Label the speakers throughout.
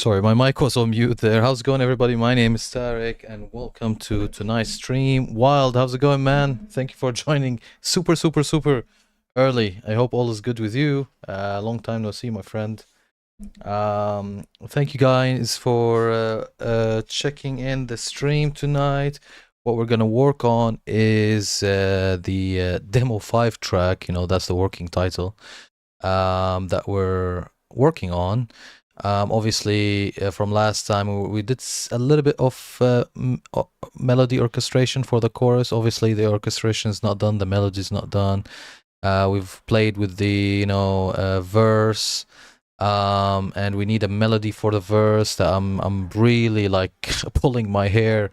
Speaker 1: Sorry, my mic was on mute there. How's it going, everybody? My name is Tarek, and welcome to tonight's stream. Wild, how's it going, man? Thank you for joining super early. I hope all is good with you. Long time no see, my friend. Thank you guys for checking in the stream tonight. What we're gonna work on is the demo 5 track. You know, that's the working title that we're working on. Obviously, from last time we did a little bit of melody orchestration for the chorus. Obviously, the orchestration is not done, the melody is not done. We've played with the verse, and we need a melody for the verse that I'm really like pulling my hair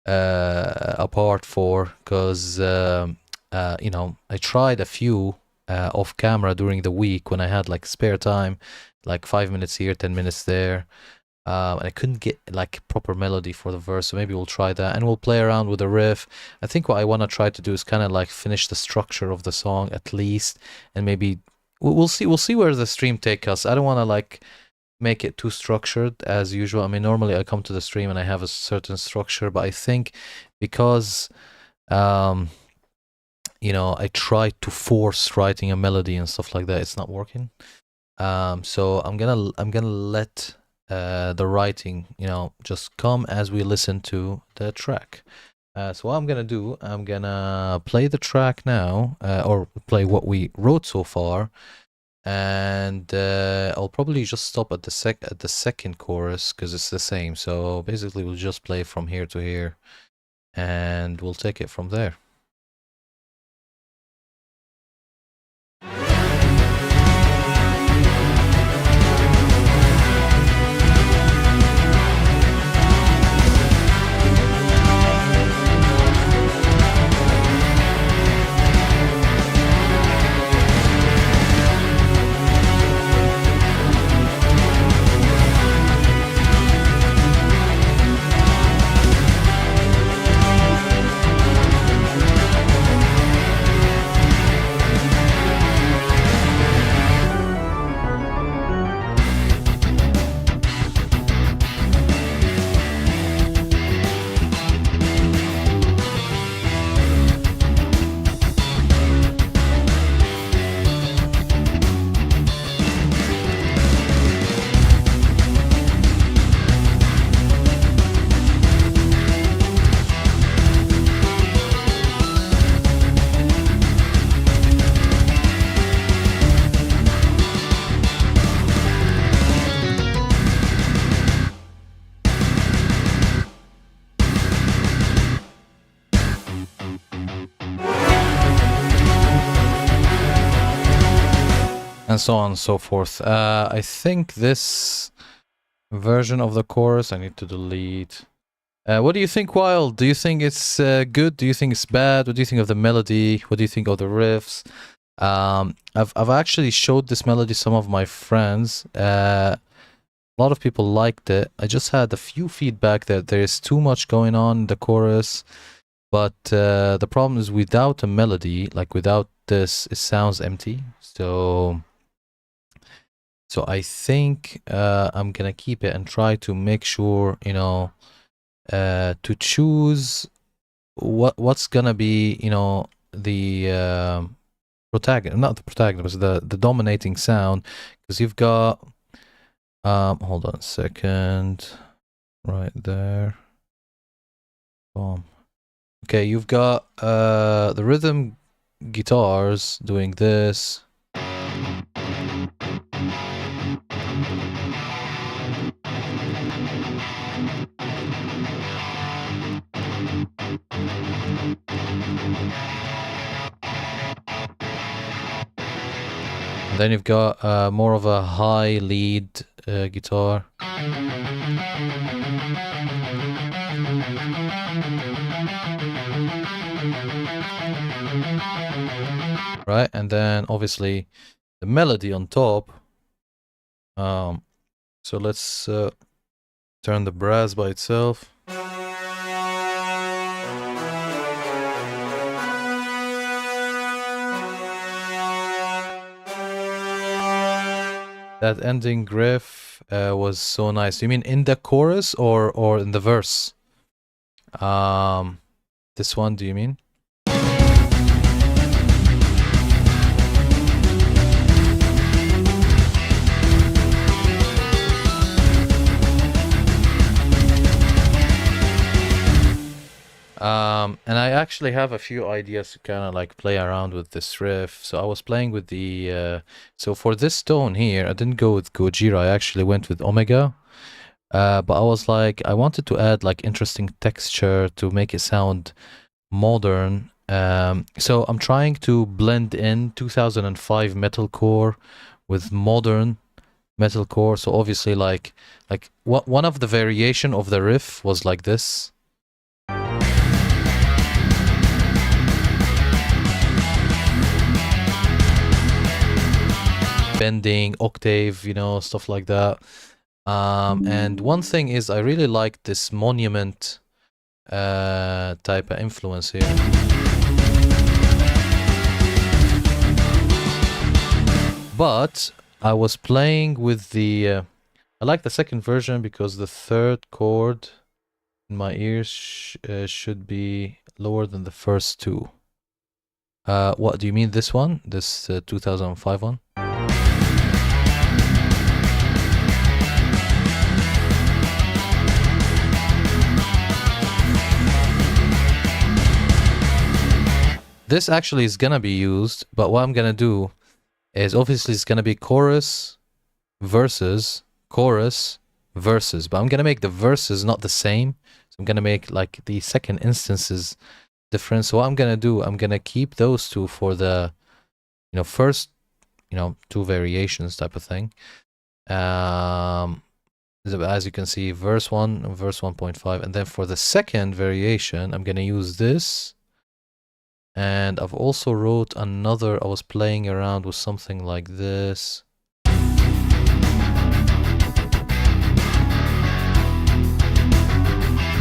Speaker 1: apart for, because I tried a few off camera during the week when I had like spare time, like 5 minutes here, 10 minutes there, and I couldn't get like proper melody for the verse. So maybe we'll try that, and we'll play around with the riff. I think what I want to try to do is kind of like finish the structure of the song at least, and maybe we'll see where the stream take us. I don't want to like make it too structured as usual. I mean, normally I come to the stream and I have a certain structure, but I think because I tried to force writing a melody and stuff like that, it's not working. So I'm gonna let the writing, just come as we listen to the track. So what I'm gonna do, I'm gonna play the track now, or play what we wrote so far, and I'll probably just stop at the second chorus because it's the same. So basically, we'll just play from here to here, and we'll take it from there. And so on and so forth. I think this version of the chorus I need to delete. What do you think, Wild? Do you think it's good? Do you think it's bad? What do you think of the melody? What do you think of the riffs? I've actually showed this melody to some of my friends. A lot of people liked it. I just had a few feedback that there is too much going on in the chorus, but the problem is without a melody, like without this, it sounds empty. So I think I'm gonna keep it and try to make sure, to choose what's gonna be, the protagonist, not the protagonist, but the dominating sound, because you've got hold on a second, right there. Boom. Okay, you've got the rhythm guitars doing this. And then you've got more of a high lead guitar. Right, and then obviously the melody on top. So let's turn the brass by itself. That ending riff riff was so nice. You mean in the chorus or in the verse? This one, do you mean? And I actually have a few ideas to kind of like play around with this riff. So I was playing with the, so for this tone here, I didn't go with Gojira, I actually went with Omega. But I was like, I wanted to add like interesting texture to make it sound modern. So I'm trying to blend in 2005 metalcore with modern metalcore. So obviously like one of the variation of the riff was like this. Bending, octave, you know, stuff like that. And one thing is I really like this monument type of influence here. But I was playing with the I like the second version because the third chord in my ears should be lower than the first two. What do you mean, this one? This 2005 one? This actually is gonna be used, but what I'm gonna do is obviously it's gonna be chorus, verses, chorus, verses. But I'm gonna make the verses not the same. So I'm gonna make like the second instances different. So what I'm gonna do, I'm gonna keep those two for the, you know, first, you know, two variations type of thing. As you can see, verse 1 and verse 1.5. And then for the second variation, I'm gonna use this. And I've also wrote another, I was playing around with something like this.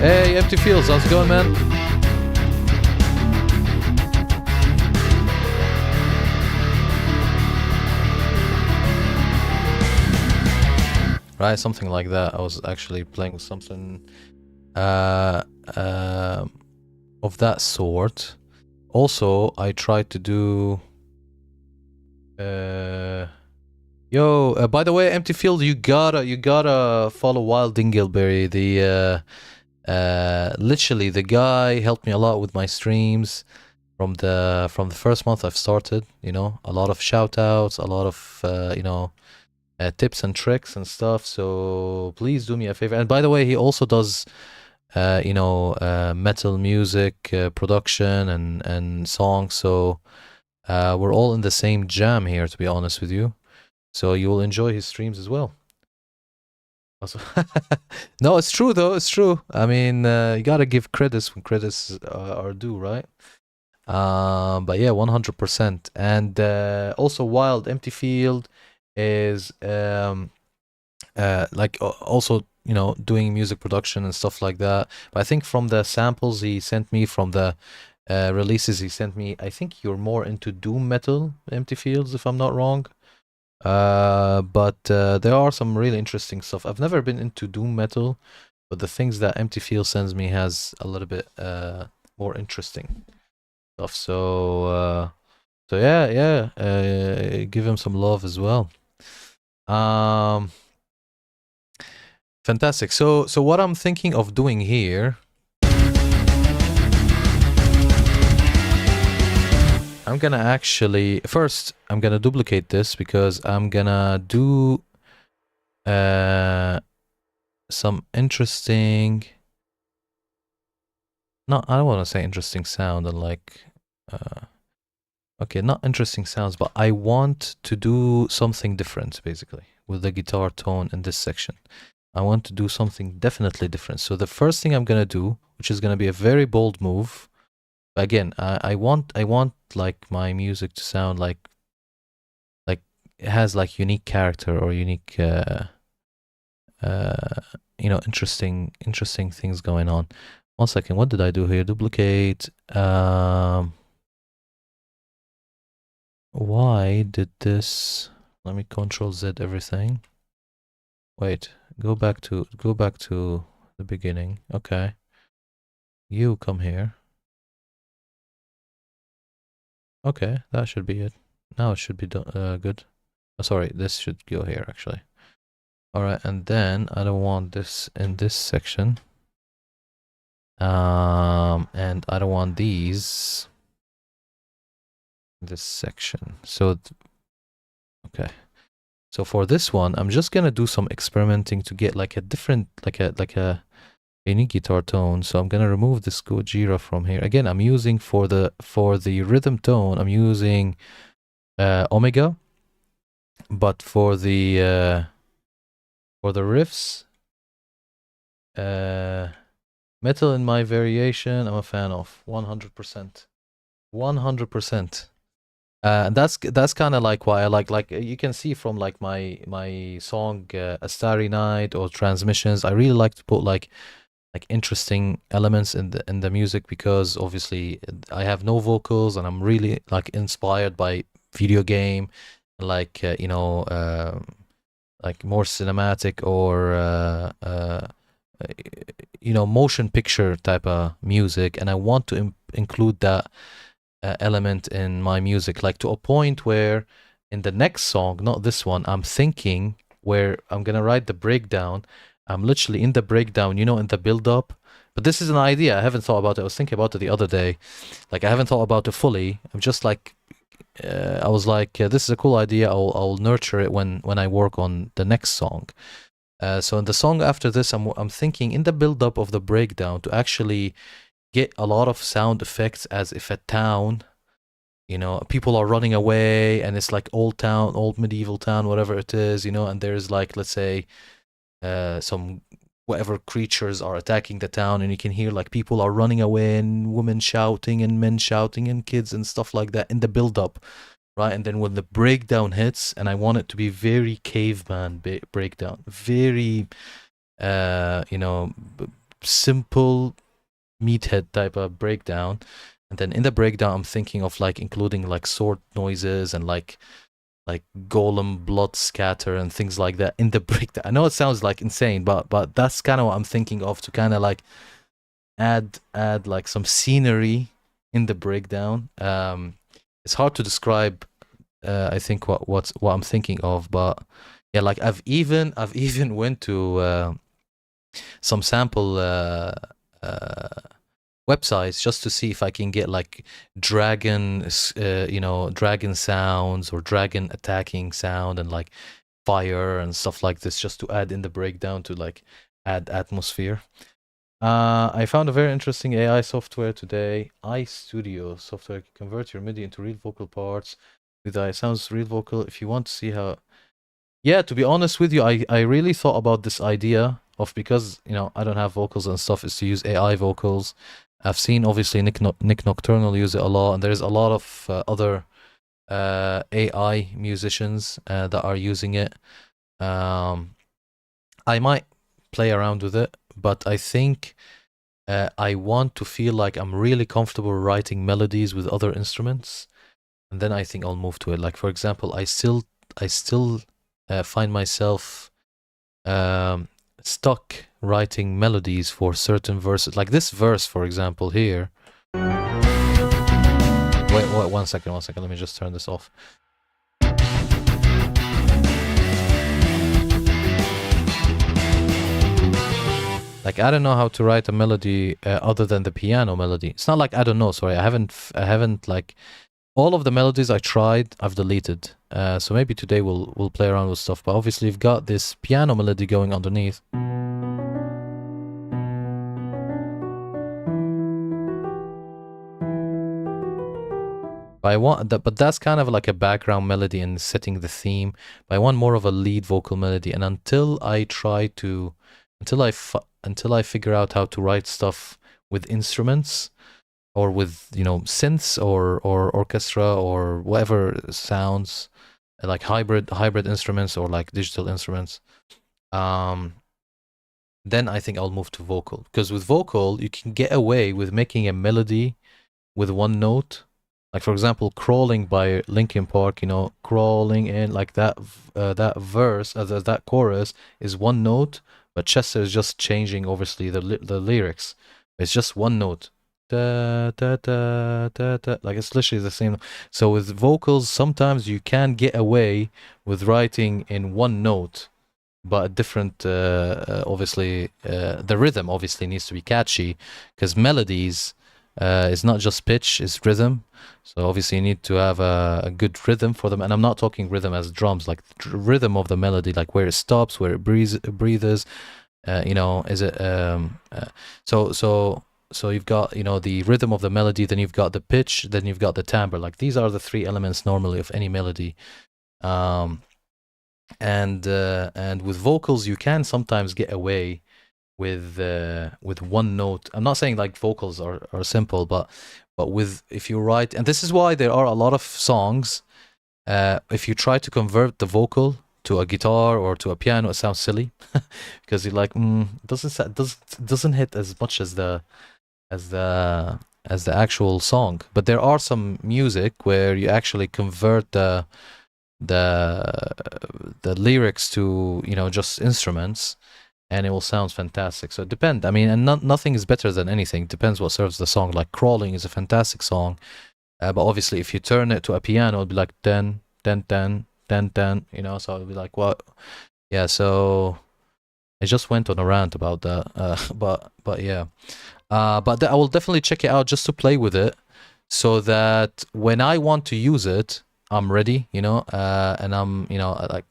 Speaker 1: Hey, Empty Fields, how's it going, man? Right, something like that. I was actually playing with something of that sort. Also, I tried to do... by the way, Empty Field, you gotta follow Wild Dingleberry. The literally, the guy helped me a lot with my streams from the first month I've started. You know, a lot of shout outs, a lot of you know, tips and tricks and stuff. So please do me a favor. And by the way, he also does you know, metal music production and songs. So we're all in the same jam here, to be honest with you. So you will enjoy his streams as well. Also, no, it's true though. It's true. I mean, you gotta give credits when credits are due, right? But yeah, 100%. And also, Wild Empty Field is like also, you know, doing music production and stuff like that. But I think from the samples he sent me, from the releases he sent me, I think you're more into doom metal, Empty Fields, if I'm not wrong. But there are some really interesting stuff. I've never been into doom metal, but the things that Empty Field sends me has a little bit more interesting stuff. So yeah, give him some love as well. Fantastic. So what I'm thinking of doing here, I'm gonna actually first I'm gonna duplicate this because I'm gonna do some interesting, no, I don't want to say interesting sound and like okay, not interesting sounds, but I want to do something different basically with the guitar tone in this section. I want to do something definitely different. So the first thing I'm gonna do, which is gonna be a very bold move, again, I want like my music to sound like it has like unique character or unique you know, interesting things going on. 1 second, what did I do here? Duplicate. Why did this? Let me Control Z everything. Wait, go back to the beginning. Okay. You come here. Okay, that should be it. Now it should be good. Oh, sorry, this should go here actually. All right, and then I don't want this in this section. And I don't want these in this section. So, okay. So for this one, I'm just gonna do some experimenting to get like a different, like a unique guitar tone. So I'm gonna remove this Gojira from here. Again, I'm using for the rhythm tone, I'm using Omega, but for the riffs, metal in my variation, I'm a fan of 100%. 100%. That's kind of like why I like you can see from like my song A Starry Night or Transmissions. I really like to put like interesting elements in the music, because obviously I have no vocals and I'm really like inspired by video game, like like more cinematic or motion picture type of music, and I want to include that element in my music, like to a point where in the next song, not this one, I'm thinking where I'm gonna write the breakdown. I'm literally in the breakdown, in the build up. But this is an idea. I haven't thought about it. I was thinking about it the other day. Like I haven't thought about it fully. I'm just like, I was like, this is a cool idea. I'll nurture it when I work on the next song. So in the song after this, I'm thinking in the build up of the breakdown to actually get a lot of sound effects, as if a town, people are running away and it's like old town, old medieval town, whatever it is, and there's like, let's say, some whatever creatures are attacking the town, and you can hear like people are running away and women shouting and men shouting and kids and stuff like that in the build up, right? And then when the breakdown hits, and I want it to be very caveman breakdown, very simple meathead type of breakdown. And then in the breakdown, I'm thinking of like including like sword noises and like golem blood scatter and things like that in the breakdown. I know it sounds like insane, but that's kind of what I'm thinking of, to kind of like add like some scenery in the breakdown. It's hard to describe. I think what I'm thinking of, but yeah, like I've even went to some sample websites just to see if I can get like dragon sounds or dragon attacking sound and like fire and stuff like this, just to add in the breakdown to like add atmosphere. I found a very interesting AI software today. iStudio software can convert your MIDI into real vocal parts with AI. Sounds real vocal. If you want to see how, yeah, to be honest with you, I really thought about this idea of, because I don't have vocals and stuff, is to use AI vocals. I've seen obviously Nick Nocturnal use it a lot, and there's a lot of other AI musicians that are using it. I might play around with it, but I think I want to feel like I'm really comfortable writing melodies with other instruments, and then I think I'll move to it. Like for example, I still find myself stuck writing melodies for certain verses, like this verse, for example, here. Wait, 1 second, let me just turn this off. Like I don't know how to write a melody other than the piano melody. It's not like I don't know, sorry, I haven't like, all of the melodies I tried, I've deleted. So maybe today we'll play around with stuff, but obviously you've got this piano melody going underneath. But I want that, but that's kind of like a background melody and setting the theme. But I want more of a lead vocal melody, and until I figure out how to write stuff with instruments, or with synths or orchestra or whatever sounds, like hybrid instruments or like digital instruments, then I think I'll move to vocal, because with vocal you can get away with making a melody with one note. Like for example, Crawling by Linkin Park, you know, crawling in like that that verse, that chorus is one note, but Chester is just changing obviously the lyrics. It's just one note. Da, da, da, da, da. Like it's literally the same. So with vocals, sometimes you can get away with writing in one note, but a different, obviously, the rhythm obviously needs to be catchy, because melodies is not just pitch, it's rhythm. So obviously you need to have a good rhythm for them. And I'm not talking rhythm as drums, like rhythm of the melody, like where it stops, where it breathes, you know, is it, so you've got, you know, the rhythm of the melody, then you've got the pitch, then you've got the timbre. Like these are the three elements normally of any melody. And with vocals, you can sometimes get away with one note. I'm not saying like vocals are simple, but with, if you write, and this is why there are a lot of songs, if you try to convert the vocal to a guitar or to a piano, it sounds silly because you're like, doesn't hit as much as the actual song. But there are some music where you actually convert the lyrics to, you know, just instruments, and it will sound fantastic. So it depends. I mean, and nothing is better than anything. It depends what serves the song. Like Crawling is a fantastic song, but obviously if you turn it to a piano, it'll be like ten, ten, ten, ten, ten. You know, so it'll be like, what? Yeah. So I just went on a rant about that. But yeah. But I will definitely check it out just to play with it, so that when I want to use it, I'm ready, you know, and I'm, you know, like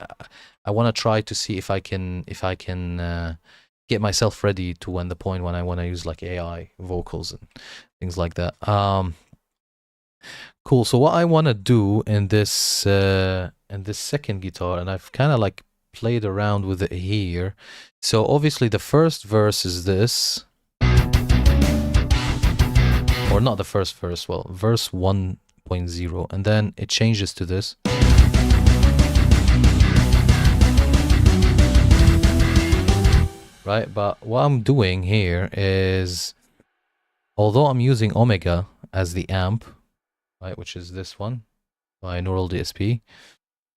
Speaker 1: I want to try to see if I can get myself ready to when the point when I want to use like AI vocals and things like that. Cool. So what I want to do in this second guitar, and I've kind of like played around with it here. So obviously the first verse is this, or not the first verse, well, verse 1.0, and then it changes to this. Right, but what I'm doing here is, although I'm using Omega as the amp, right, which is this one by Neural DSP,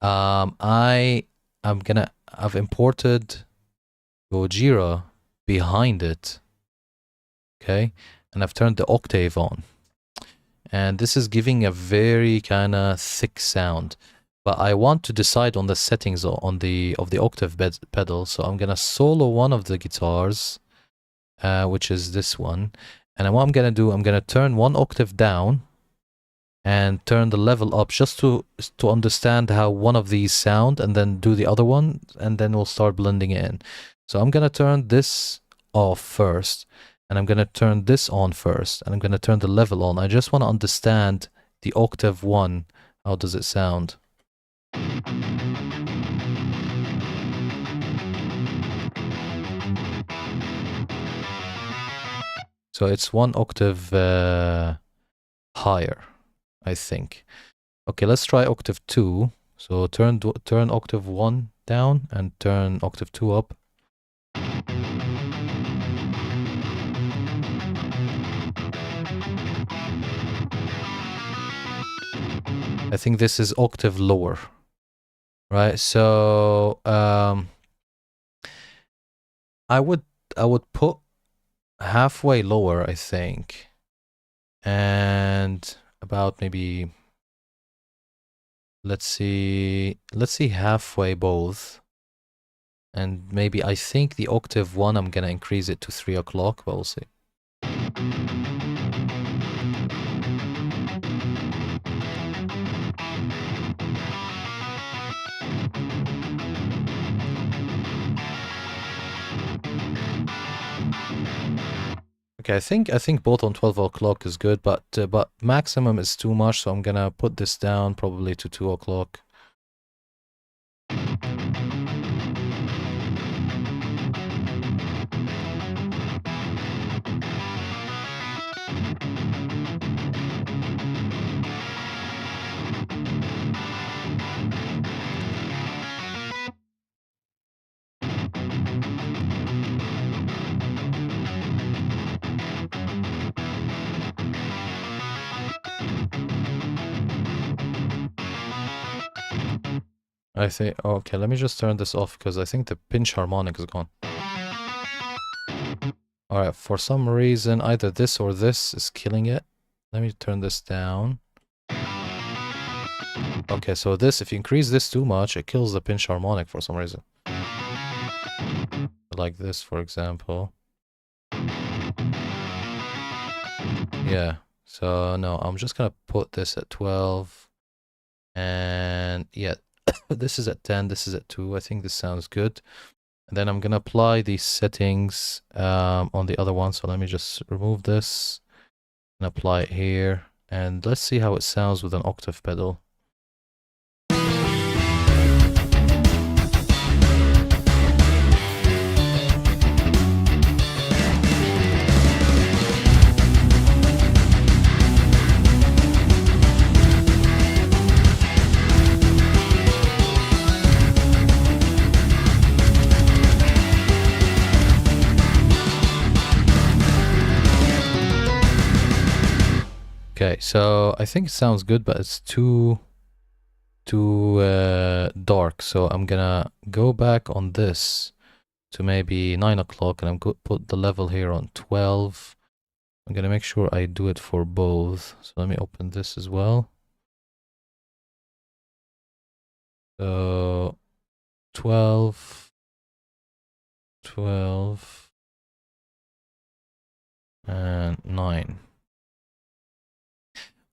Speaker 1: I've imported Gojira behind it, okay, and I've turned the octave on. And this is giving a very kind of thick sound, but I want to decide on the settings of the octave pedal. So I'm gonna solo one of the guitars, which is this one, and what I'm gonna do, I'm gonna turn one octave down and turn the level up, just to understand how one of these sound, and then do the other one, and then we'll start blending it in. So I'm gonna turn this off first, and I'm going to turn this on first, and I'm going to turn the level on. I just want to understand the octave one. How does it sound? So it's one octave higher, I think. Okay, let's try octave 2. So turn octave 1 down and turn octave 2 up. I think this is octave lower, right? So I would put halfway lower, I think, and about maybe, let's see halfway both, and maybe I think the octave 1 I'm gonna increase it to 3 o'clock, but we'll see. Okay, I think both on 12 o'clock is good, but maximum is too much, so I'm gonna put this down probably to 2 o'clock. I think, okay, let me just turn this off because I think the pinch harmonic is gone. Alright, for some reason, either this or this is killing it. Let me turn this down. Okay, so this, if you increase this too much, it kills the pinch harmonic for some reason. Like this, for example. Yeah, so no, I'm just gonna put this at 12. And yeah, this is at 10, this is at 2. I think this sounds good. And then I'm gonna apply these settings on the other one. So let me just remove this and apply it here. And let's see how it sounds with an octave pedal. Okay, so I think it sounds good, but it's too dark. So I'm gonna go back on this to maybe 9 o'clock, and I'm gonna put the level here on 12. I'm gonna make sure I do it for both. So let me open this as well. So 12, 12, and 9.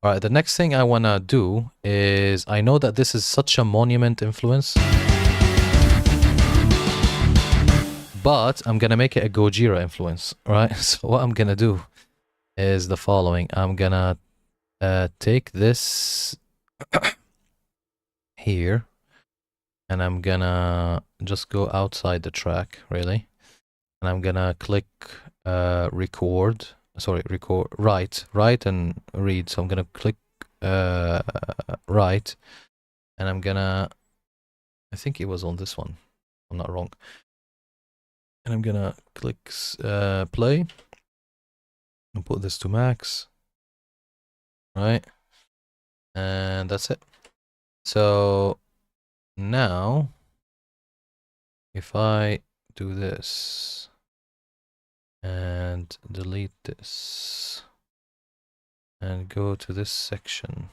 Speaker 1: All right, the next thing I want to do is, I know that this is such a monument influence, but I'm going to make it a Gojira influence, right? So what I'm going to do is the following. I'm going to take this here, and I'm going to just go outside the track, really. And I'm going to click record. Sorry, record, write and read. So I'm gonna click write, and I'm gonna, I think it was on this one, I'm not wrong. And I'm gonna click play and put this to max, right? And that's it. So now if I do this and delete this and go to this section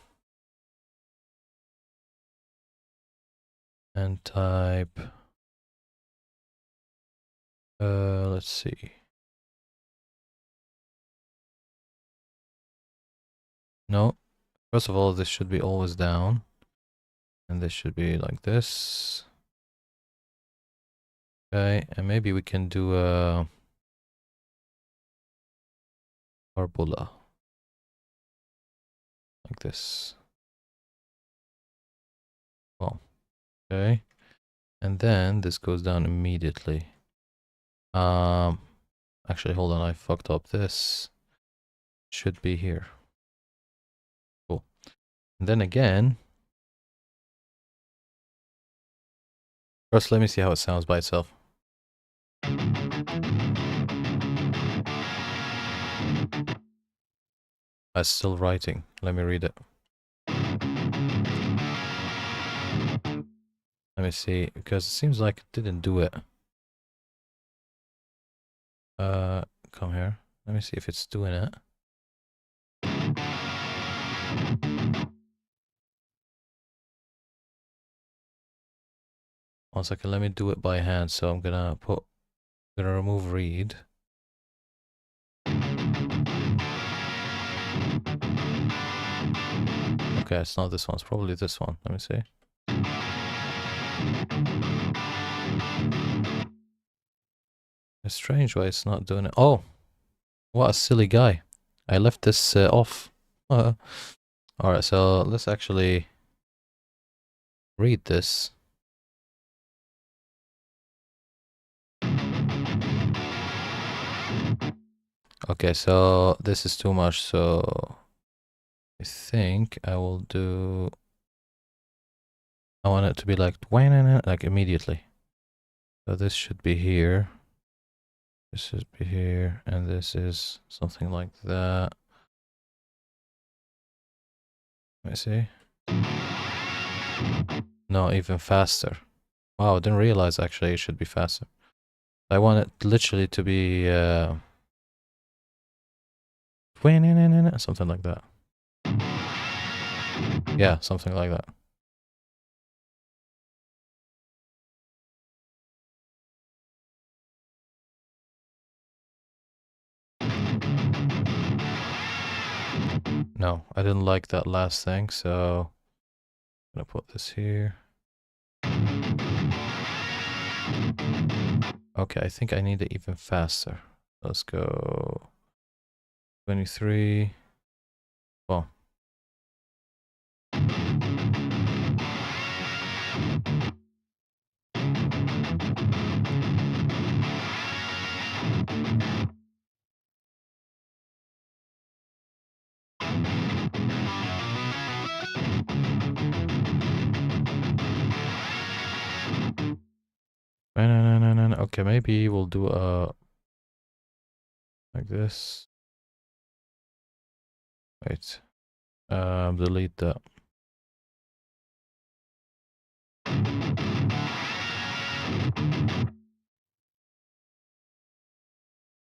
Speaker 1: and type, let's see. No, first of all, this should be always down, and this should be like this. Okay, and maybe we can do a parabola like this. Well, okay, and then this goes down immediately. Actually, hold on, I fucked up. This should be here. Cool. And then again, first let me see how it sounds by itself. I'm still writing. Let me read it. Let me see, because it seems like it didn't do it. Come here. Let me see if it's doing it. One second, let me do it by hand. So I'm gonna remove read. Okay, it's not this one, it's probably this one. Let me see. It's strange why it's not doing it. Oh, what a silly guy. I left this off. Alright, so let's actually read this. Okay, so this is too much, so I think I will do, I want it to be like immediately. So this should be here. This should be here, and this is something like that. Let me see. No, even faster. Wow, I didn't realize actually it should be faster. I want it literally to be something like that. Yeah, something like that. No, I didn't like that last thing, so I'm gonna put this here. Okay, I think I need it even faster. Let's go 23. Well, okay, maybe we'll do like this. Wait, delete that.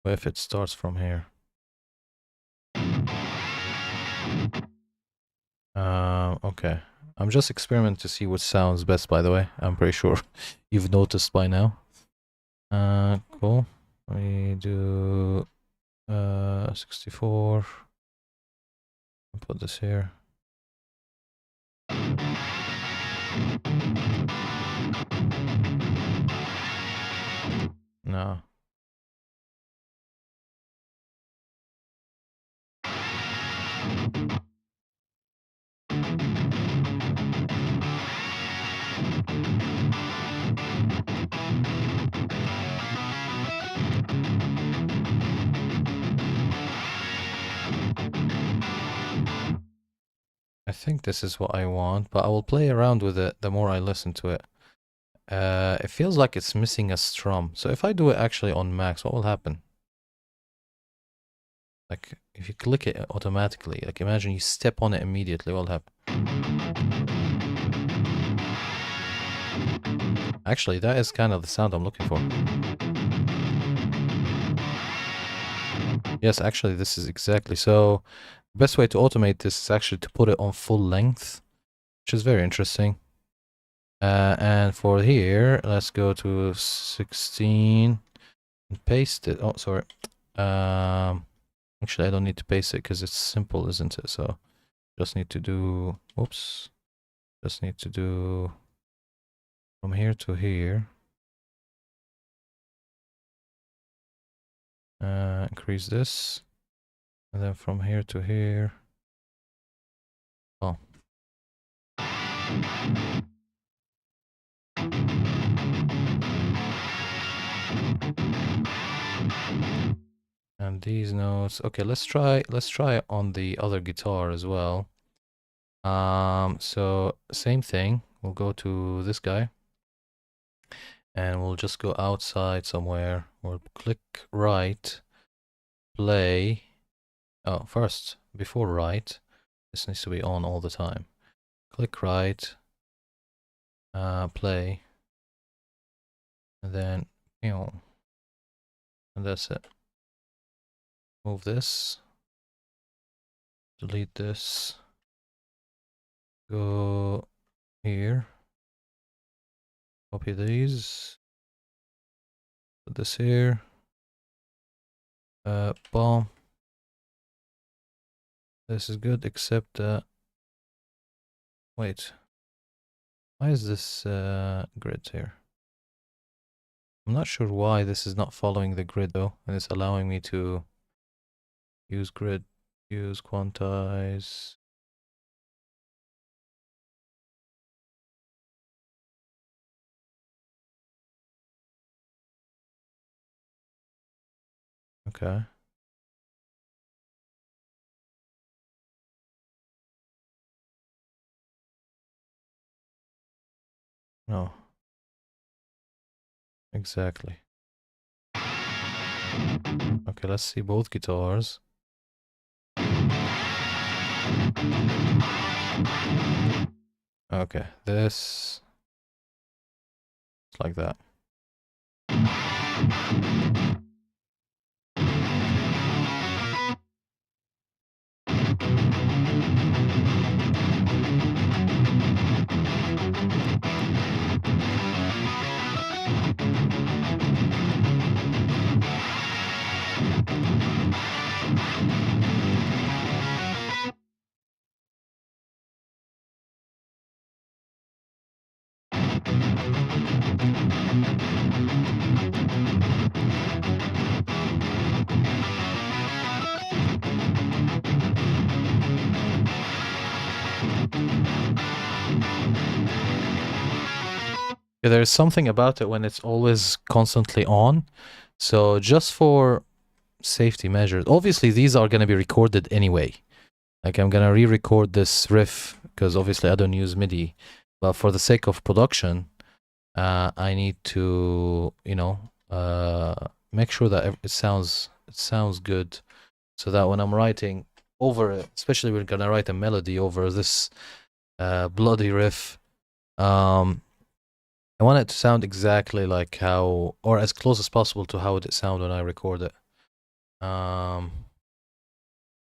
Speaker 1: What if it starts from here? Okay. I'm just experimenting to see what sounds best, by the way. I'm pretty sure you've noticed by now. Cool. We do 64. I'll put this here. No. I think this is what I want, but I will play around with it the more I listen to it. It feels like it's missing a strum. So if I do it actually on max, what will happen? Like, if you click it automatically, like imagine you step on it immediately, what will happen? Actually, that is kind of the sound I'm looking for. Yes, actually, this is exactly. So, the best way to automate this is actually to put it on full length, which is very interesting. And for here, let's go to 16 and paste it. Oh, sorry. Actually, I don't need to paste it because it's simple, isn't it? So, just need to do, oops. Just need to do from here to here. Increase this. And then from here to here. Oh. And these notes. Okay, let's try it on the other guitar as well. So same thing. We'll go to this guy. And we'll just go outside somewhere. We'll click right, play. Oh, first, before right, this needs to be on all the time. Click right, play, and then, you know, and that's it. Move this, delete this, go here, copy these, put this here, boom. This is good, except, wait, why is this grid here? I'm not sure why this is not following the grid though, and it's allowing me to use grid, use quantize. Okay. No. Exactly. Okay, let's see both guitars. Okay, this like that. Yeah, there's something about it when it's always constantly on. So just for safety measures, obviously these are going to be recorded anyway. Like I'm going to re-record this riff because obviously I don't use MIDI, but for the sake of production, I need to, make sure that it sounds good, so that when I'm writing over it, especially we're gonna write a melody over this bloody riff, I want it to sound exactly like how, or as close as possible to how it sound when I record it.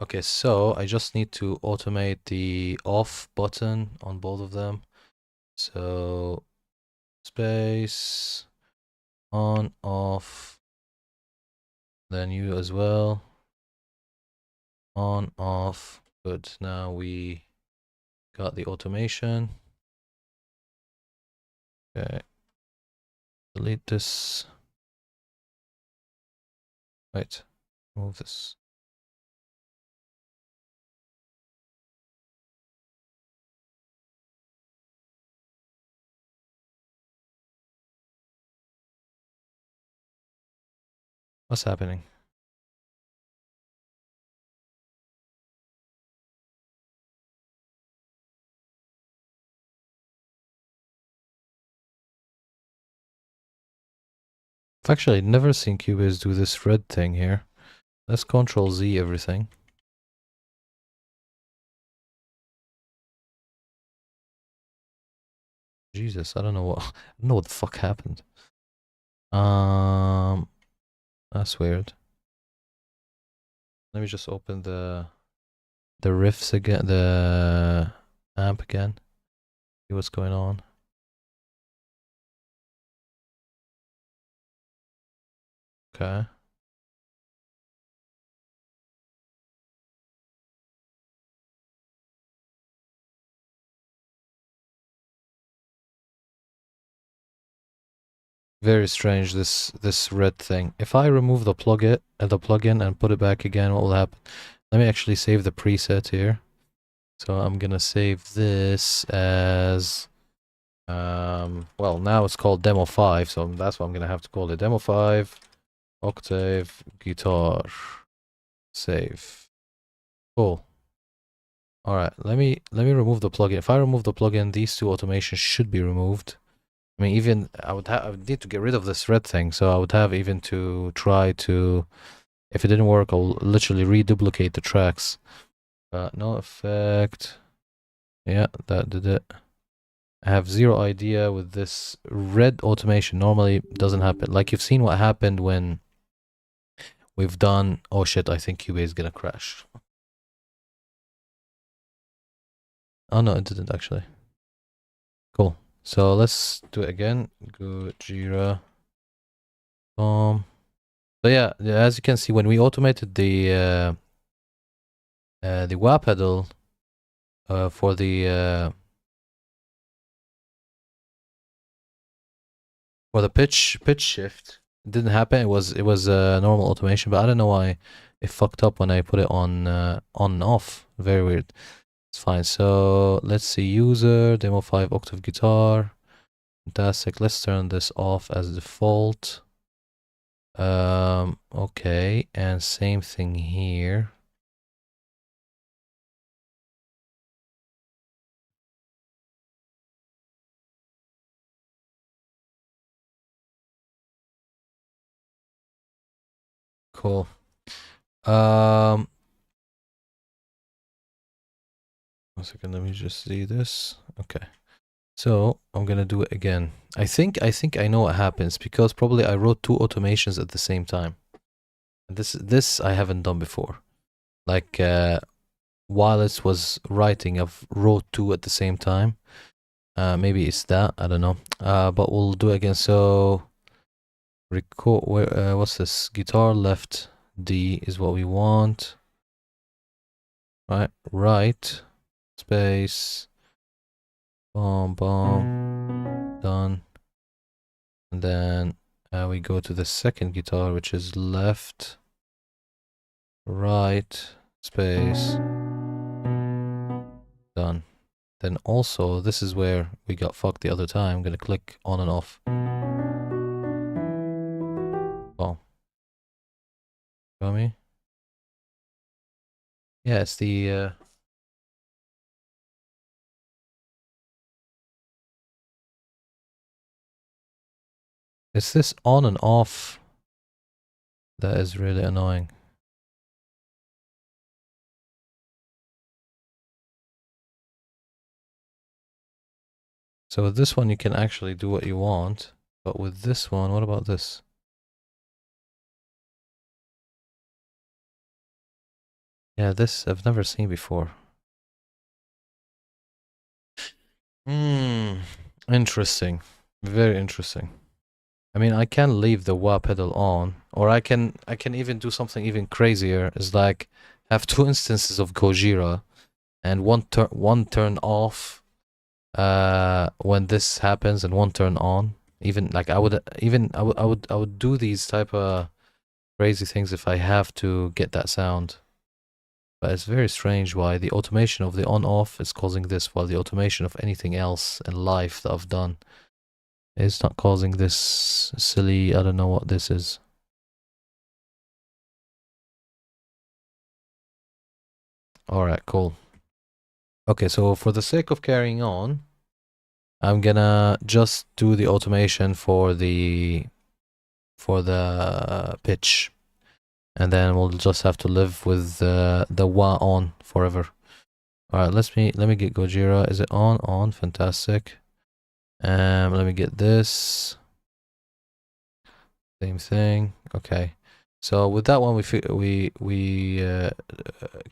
Speaker 1: Okay, so I just need to automate the off button on both of them. So space, on, off, then you as well, on, off. Good, now we got the automation. Okay, delete this. Wait, move this. What's happening? I've actually never seen Cubase do this red thing here. Let's Control Z everything. Jesus, I don't know what I don't know what the fuck happened. That's weird. Let me just open the riffs again, the amp again. See what's going on. Okay. Very strange, this red thing. If I remove the plugin and put it back again, what will happen? Let me actually save the preset here. So I'm gonna save this as well, now it's called demo 5, so that's what I'm gonna have to call it. Demo 5 octave guitar. Save. Cool. Alright, let me remove the plugin. If I remove the plugin, these two automations should be removed. I mean, even I would need to get rid of this red thing, so I would have even to try to, if it didn't work, I'll literally reduplicate the tracks. No effect. Yeah, that did it. I have zero idea with this red automation. Normally doesn't happen. Like you've seen what happened when we've done, oh shit, I think Cubase is gonna crash. Oh no, it didn't actually. Cool. So let's do it again. Gojira. So yeah, as you can see, when we automated the wah pedal for the pitch shift, it didn't happen. It was normal automation, but I don't know why it fucked up when I put it on and off. Very weird. It's fine. So let's see, user demo 5 octave guitar. Fantastic. Let's turn this off as default. Okay, and same thing here. Cool. One second, let me just see this. Okay. So I'm gonna do it again. I think I know what happens because probably I wrote two automations at the same time. This I haven't done before. Like while it was writing, I've wrote two at the same time. Maybe it's that, I don't know. But we'll do it again. So record. What's this? Guitar left D is what we want. Right. Space. Boom. Done. And then we go to the second guitar, which is left, right, space. Done. Then also, this is where we got fucked the other time. I'm gonna click on and off. Oh. Got me? Yeah, it's the... it's this on and off that is really annoying. So with this one, you can actually do what you want. But with this one, what about this? Yeah, this I've never seen before. Interesting. Very interesting. I mean, I can leave the wah pedal on, or I can even do something even crazier. Is like have two instances of Gojira, and one turn off when this happens, and one turn on. Even like I would do these type of crazy things if I have to get that sound. But it's very strange why the automation of the on-off is causing this, while the automation of anything else in life that I've done is not causing this silly, I don't know what this is. Alright, cool. Okay, so for the sake of carrying on, I'm gonna just do the automation for the pitch. And then we'll just have to live with the wah on forever. Alright, let me get Gojira. Is it on? On, fantastic. Let me get this. Same thing. Okay. So with that one, we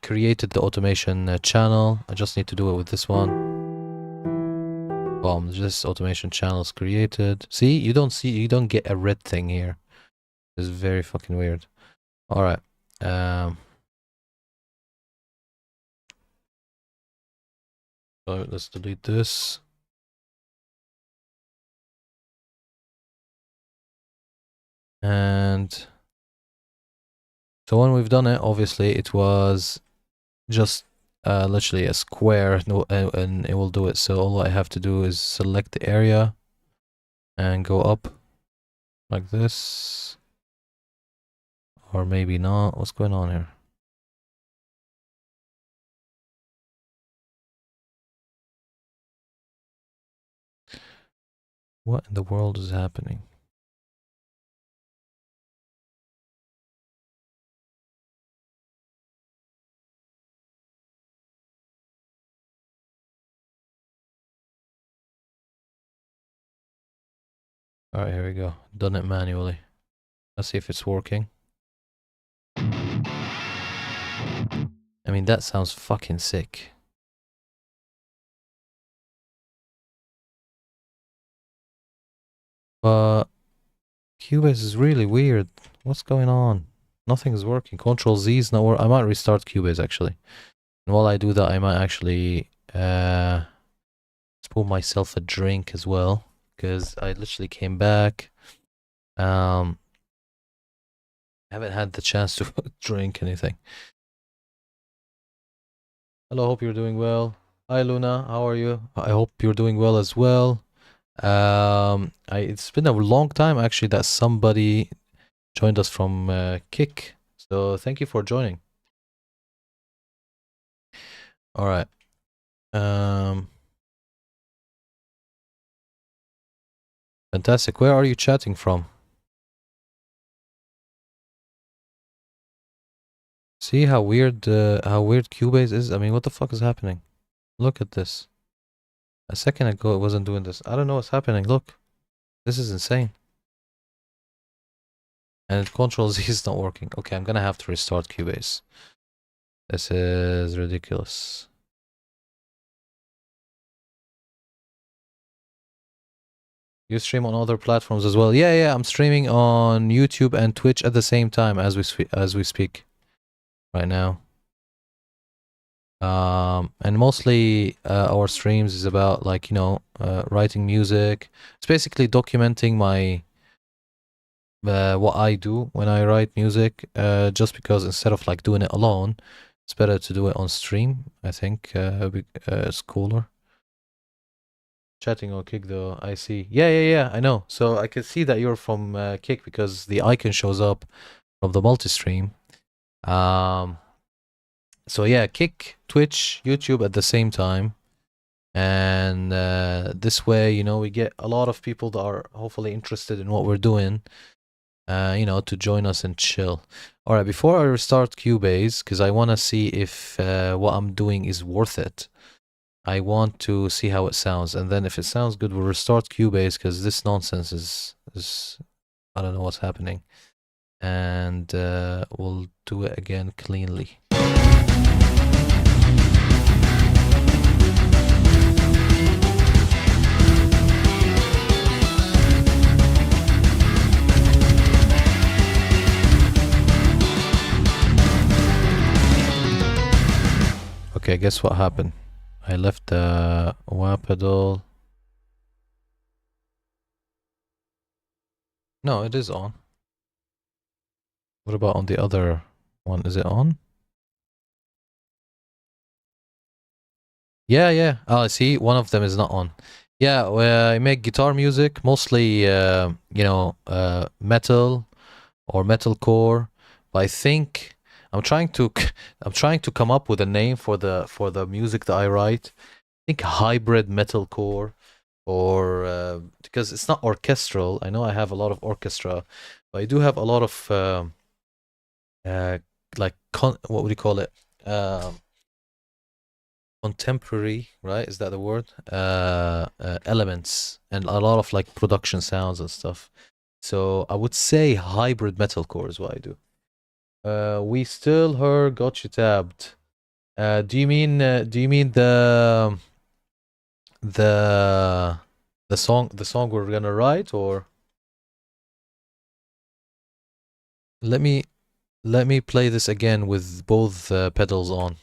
Speaker 1: created the automation channel. I just need to do it with this one. Boom! This automation channel is created. See, you don't get a red thing here. It's very fucking weird. All right. So let's delete this. And so when we've done it, obviously it was just literally a square, and it will do it. So all I have to do is select the area and go up like this, or maybe not. What's going on here? What in the world is happening? All right, here we go. Done it manually. Let's see if it's working. I mean, that sounds fucking sick. But Cubase is really weird. What's going on? Nothing is working. Control Z is not working. I might restart Cubase actually. And while I do that, I might actually pour myself a drink as well, because I literally came back. Haven't had the chance to drink anything. Hello, hope you're doing well. Hi Luna, how are you? I hope you're doing well as well. It's been a long time actually that somebody joined us from Kick, so thank you for joining. All right. Fantastic. Where are you chatting from? See how weird Cubase is? I mean, what the fuck is happening? Look at this. A second ago it wasn't doing this. I don't know what's happening. Look. This is insane. And Control Z is not working. Okay, I'm gonna have to restart Cubase. This is ridiculous. You stream on other platforms as well? Yeah, I'm streaming on YouTube and Twitch at the same time as we speak right now. And mostly our streams is about like writing music. It's basically documenting my what I do when I write music. Just because instead of like doing it alone, it's better to do it on stream. I think it's cooler. Chatting on Kick though, I see. Yeah, I know. So I can see that you're from Kick because the icon shows up from the multi-stream. So yeah, Kick, Twitch, YouTube at the same time. And this way, we get a lot of people that are hopefully interested in what we're doing, to join us and chill. All right, before I restart Cubase, because I want to see if what I'm doing is worth it. I want to see how it sounds, and then if it sounds good, we'll restart Cubase because this nonsense is I don't know what's happening, and we'll do it again cleanly. Okay, guess what happened? I left the wah pedal. No, it is on. What about on the other one? Is it on? Yeah. Oh, I see. One of them is not on. Yeah, I make guitar music, mostly, metal or metalcore. But I think I'm trying to come up with a name for the music that I write. I think hybrid metalcore, or because it's not orchestral. I know I have a lot of orchestra, but I do have a lot of like what would you call it? Contemporary, right? Is that the word? Elements and a lot of like production sounds and stuff. So I would say hybrid metalcore is what I do. We still heard got you tabbed. Do you mean the song we're gonna write, or let me play this again with both pedals on.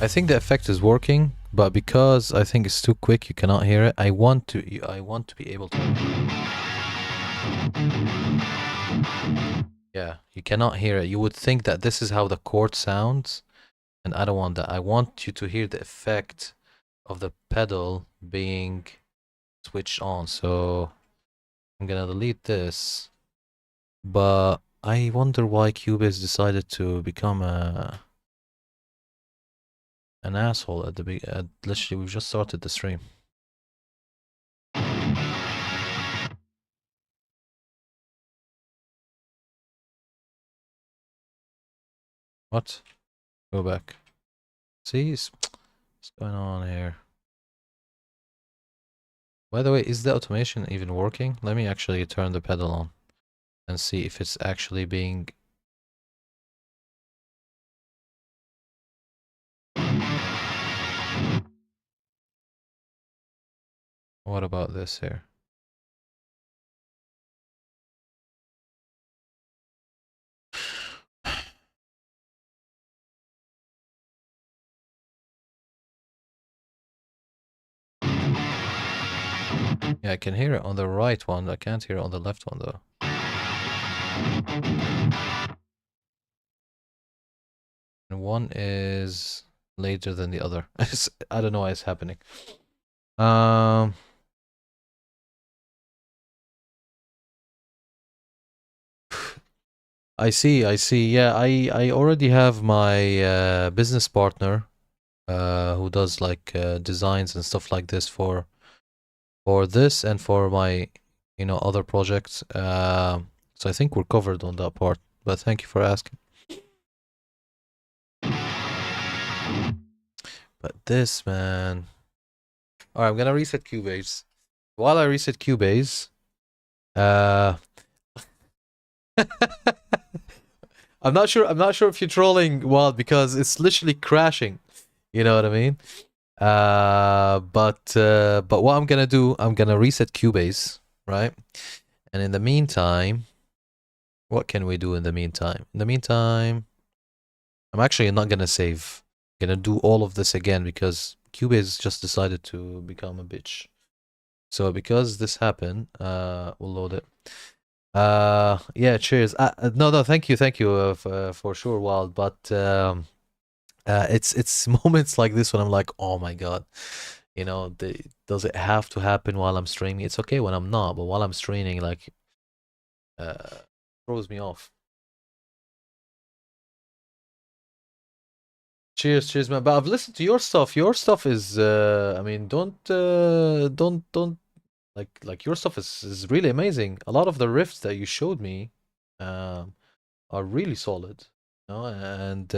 Speaker 1: I think the effect is working, but because I think it's too quick, you cannot hear it. I want to be able to. Yeah, you cannot hear it. You would think that this is how the chord sounds, and I don't want that. I want you to hear the effect of the pedal being switched on. So I'm gonna delete this, but I wonder why Cubase decided to become an asshole at the literally we've just started the stream. What? Go back. See, what's going on here? By the way, is the automation even working? Let me actually turn the pedal on and see if it's actually being... What about this here? Yeah, I can hear it on the right one. I can't hear it on the left one though. And one is later than the other. I don't know why it's happening. I see. Yeah, I already have my business partner who does like designs and stuff like this for this and for my other projects. So I think we're covered on that part. But thank you for asking. But this, man. All right, I'm gonna reset Cubase. While I reset Cubase, uh, I'm not sure. I'm not sure if you're trolling Wild because it's literally crashing. You know what I mean? But what I'm gonna do, I'm gonna reset Cubase, right? And in the meantime, what can we do in the meantime? In the meantime, I'm actually not gonna save. I'm gonna do all of this again because Cubase just decided to become a bitch. So because this happened, we'll load it. Yeah, cheers. No, thank you, for sure, Wild. But it's moments like this when I'm like, oh my god, does it have to happen while I'm streaming? It's okay when I'm not, but while I'm streaming, like, throws me off. Cheers, man. But I've listened to your stuff. Your stuff is, I mean, don't like your stuff is really amazing. A lot of the riffs that you showed me, um, are really solid. And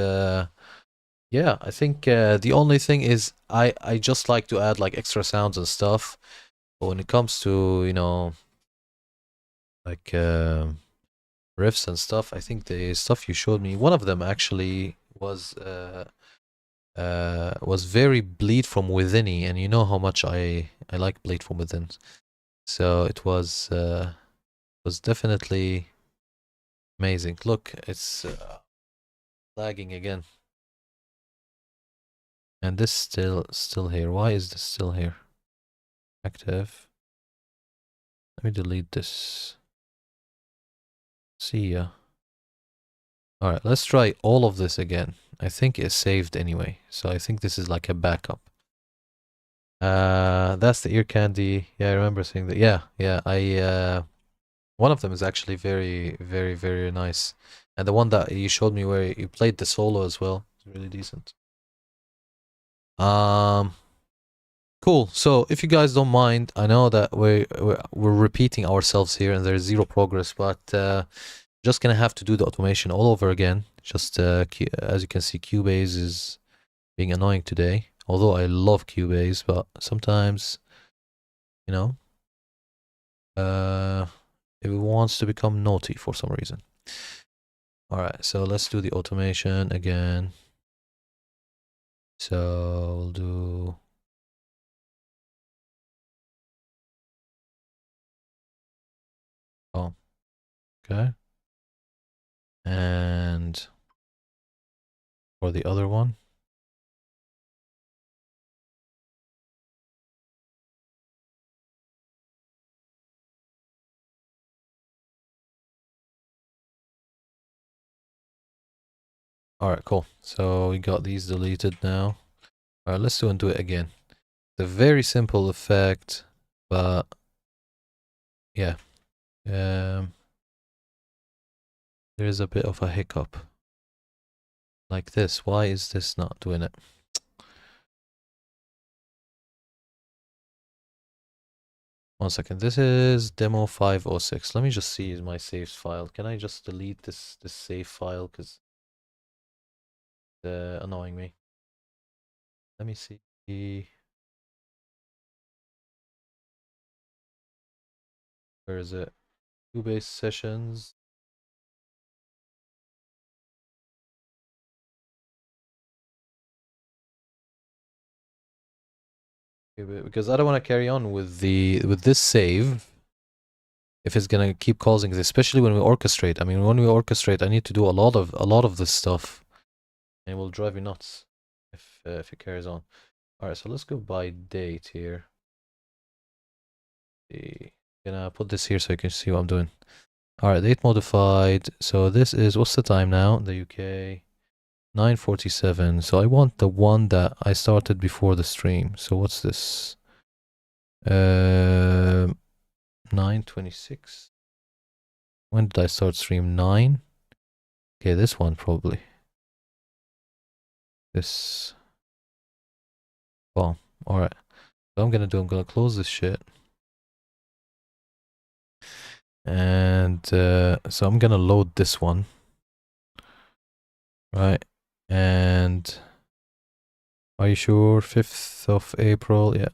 Speaker 1: yeah, I think the only thing is I just like to add like extra sounds and stuff. But when it comes to like riffs and stuff, I think the stuff you showed me, one of them actually was very bleed from within-y, and you know how much I like bleed from within. So it was definitely amazing. Look, it's lagging again. And this still here. Why is this still here? Active. Let me delete this. See ya. Alright, let's try all of this again. I think it's saved anyway. So I think this is like a backup. That's the ear candy. Yeah, I remember seeing that. Yeah, one of them is actually very, very, very nice. And the one that you showed me where you played the solo as well is really decent. Cool. So if you guys don't mind, I know that we're repeating ourselves here and there's zero progress, but just gonna have to do the automation all over again. Just as you can see, Cubase is being annoying today. Although I love Cubase, but sometimes, you know, it wants to become naughty for some reason. All right, so let's do the automation again. So we'll do. Oh, okay. And for the other one. All right, cool. So we got these deleted now. All right, let's do it again. It's a very simple effect, but yeah, there's a bit of a hiccup. Like this. Why is this not doing it? One second. This is demo 506. Let me just see my saves file. Can I just delete this save file because it's annoying me? Let me see. Where is it? Cubase sessions. Because I don't want to carry on with this save if it's gonna keep causing this, especially when we orchestrate. I mean, when we orchestrate, I need to do a lot of this stuff, and it will drive you nuts if it carries on. All right, so let's go by date here. Gonna put this here so you can see what I'm doing. All right, date modified. So this is, what's the time now? The UK 9:47. So I want the one that I started before the stream. So what's this? 9:26. When did I start stream? 9. Okay, this one probably. This. Well, alright. So I'm gonna close this shit. And so I'm gonna load this one. Right. And are you sure? 5th of April? Yeah.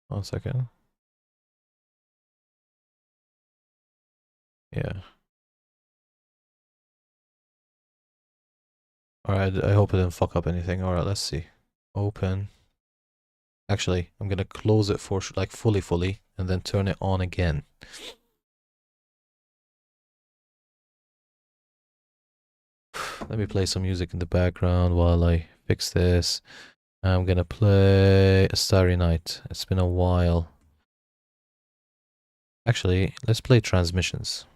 Speaker 1: One second. Yeah. Alright, I hope I didn't fuck up anything. Alright, let's see. Open. Actually, I'm gonna close it for like fully, and then turn it on again. Let me play some music in the background while I fix this. I'm gonna play A Starry Night. It's been a while. Actually, let's play Transmissions.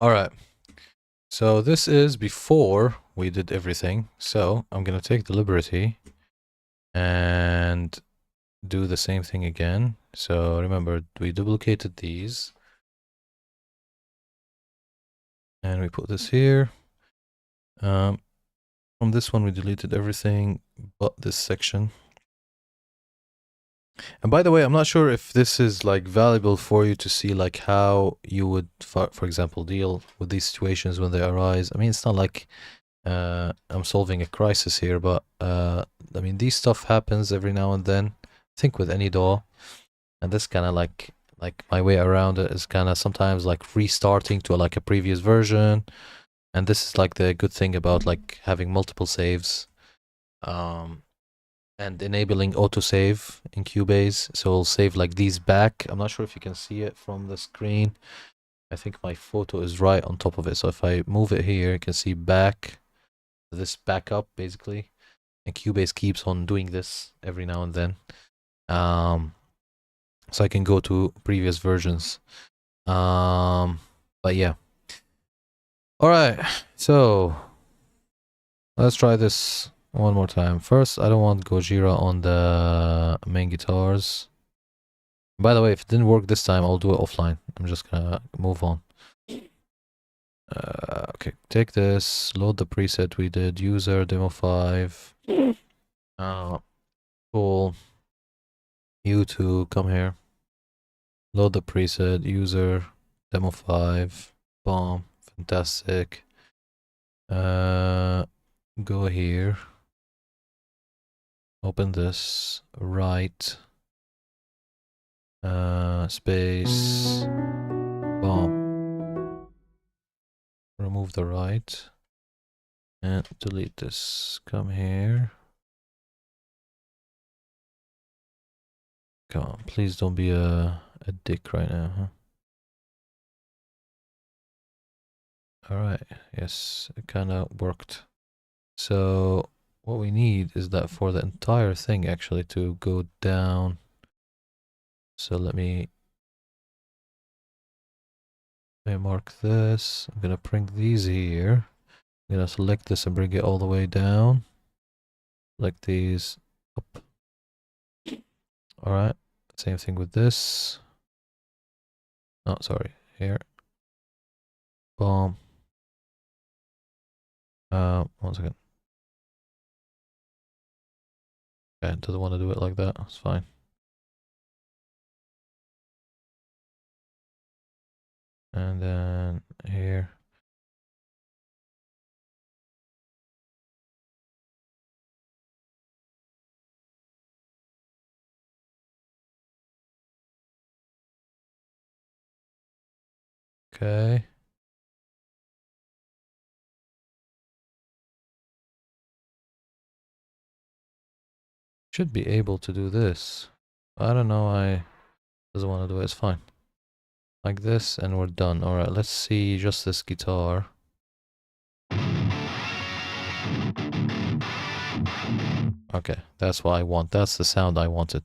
Speaker 1: Alright. So this is before we did everything. So I'm gonna take the liberty and do the same thing again. So remember, we duplicated these. And we put this here. From this one, we deleted everything but this section. And by the way, I'm not sure if this is like valuable for you to see like how you would, for example, deal with these situations when they arise. I mean, it's not like I'm solving a crisis here, but I mean, these stuff happens every now and then. I think with any DAW, and this kind of like my way around it is kind of sometimes like restarting to like a previous version. And this is like the good thing about like having multiple saves. And enabling autosave in Cubase, so it'll save like these back. I'm not sure if you can see it from the screen. I think my photo is right on top of it, so if I move it here, you can see back, this backup basically, and Cubase keeps on doing this every now and then. So I can go to previous versions. But yeah. All right, so let's try this one more time. First, I don't want Gojira on the main guitars. By the way, if it didn't work this time, I'll do it offline. I'm just gonna move on. Okay, take this, load the preset we did, user, demo 5. Cool. You two, come here. Load the preset, user, demo 5. Bomb, fantastic. Go here. Open this, right. Space, bomb. Remove the right. And delete this. Come here. Come on, please don't be a dick right now, huh? Alright, yes, it kinda worked. So what we need is that for the entire thing actually to go down. So let me Let me mark this. I'm gonna bring these here. I'm gonna select this and bring it all the way down. Select these up. Alright. Same thing with this. Oh, sorry. Here. Boom. 1 second. Okay, doesn't want to do it like that. It's fine. And then here. Okay. Should be able to do this. I don't know. I doesn't want to do it. It's fine. Like this, and we're done. All right. Let's see just this guitar. Okay, that's what I want. That's the sound I wanted.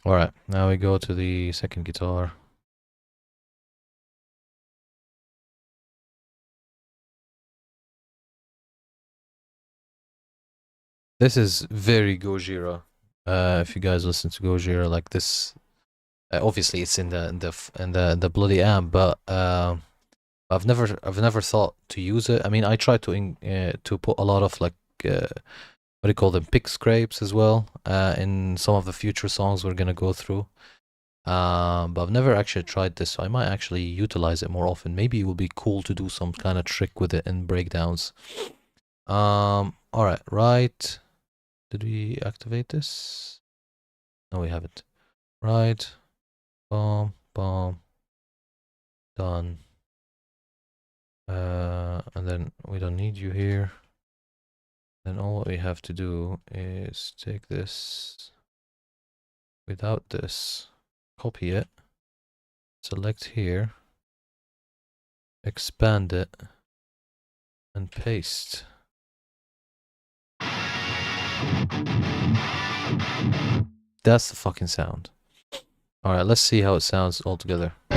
Speaker 1: All right. Now we go to the second guitar. This is very Gojira. If you guys listen to Gojira, like this, obviously it's in the bloody amp, but I've never thought to use it. I mean, I tried to put a lot of like what do you call them, pick scrapes as well in some of the future songs we're gonna go through. But I've never actually tried this, so I might actually utilize it more often. Maybe it will be cool to do some kind of trick with it in breakdowns. All right, right. Did we activate this? No, we haven't. Right. Boom, boom. Done. And then we don't need you here. Then all we have to do is take this without this, copy it, select here, expand it, and paste. That's the fucking sound. Alright, let's see how it sounds all together. I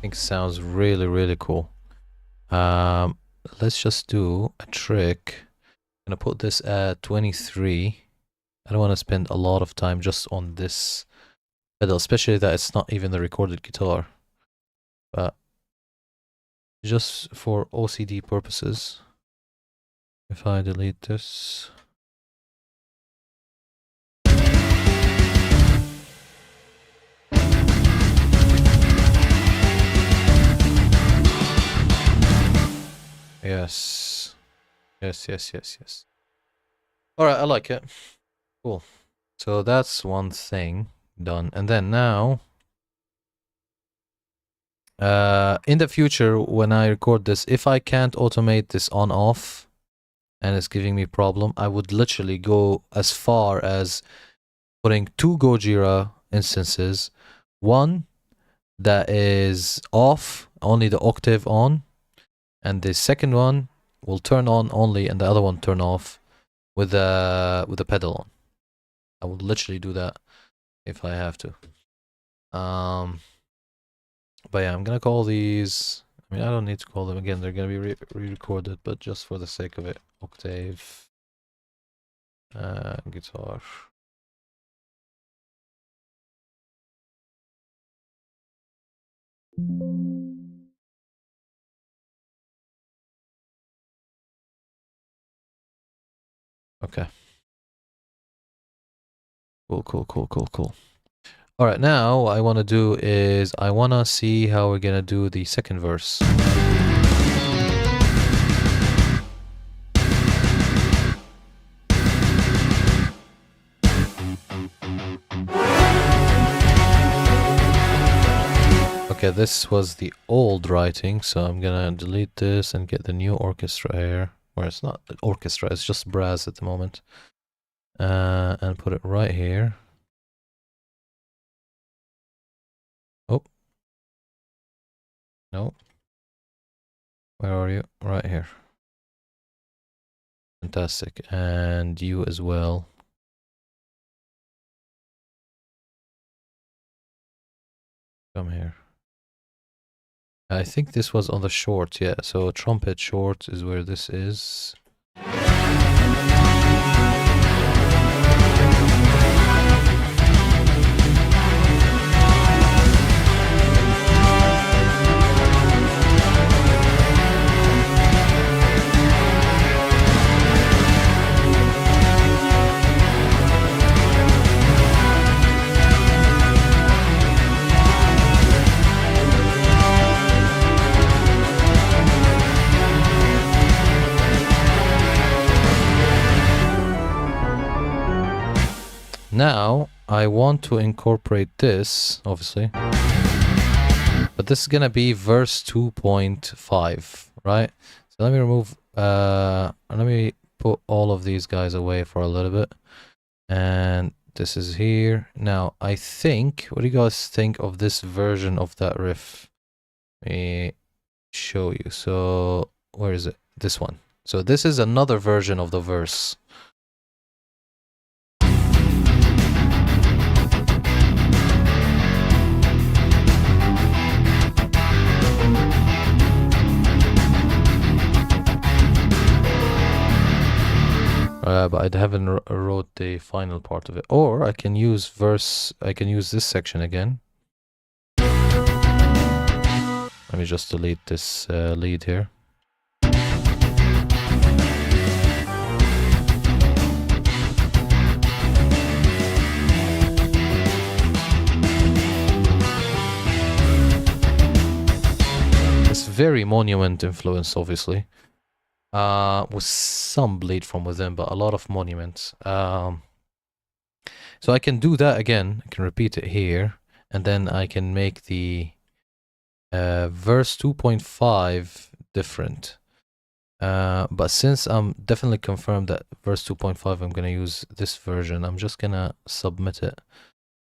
Speaker 1: think it sounds really, really cool. Let's just do a trick. I'm gonna put this at 23. I don't want to spend a lot of time just on this pedal, especially that it's not even the recorded guitar. But just for OCD purposes, if I delete this. Yes. Yes. Alright, I like it. Cool. So that's one thing done. And then now, in the future, when I record this, if I can't automate this on off and it's giving me problem, I would literally go as far as putting 2 Gojira instances. One that is off, only the octave on, and the second one will turn on only and the other one turn off with the pedal on. I would literally do that if I have to. But yeah, I'm gonna call these. I mean, I don't need to call them again. They're gonna be re-recorded, but just for the sake of it, octave, guitar. Okay. Cool. All right, now what I want to do is I want to see how we're gonna do the second verse. Okay, this was the old writing, so I'm gonna delete this and get the new orchestra here. Or it's not orchestra, it's just brass at the moment. And put it right here. Oh, No. Where are you? Right here. Fantastic. And you as well. Come here. I think this was on the short, yeah. So trumpet short is where this is. Now, I want to incorporate this, obviously. But this is gonna be verse 2.5, right? So let me remove, let me put all of these guys away for a little bit. And this is here. Now, I think, what do you guys think of this version of that riff? Let me show you. So, where is it? This one. So this is another version of the verse. But I haven't wrote the final part of it. Or I can use this section again. Let me just delete this lead here. It's very Monument influence, obviously. With some bleed from within, but a lot of Monuments. So I can do that again. I can repeat it here, and then I can make the verse 2.5 different. But since I'm definitely confirmed that verse 2.5, I'm gonna use this version. I'm just gonna submit it.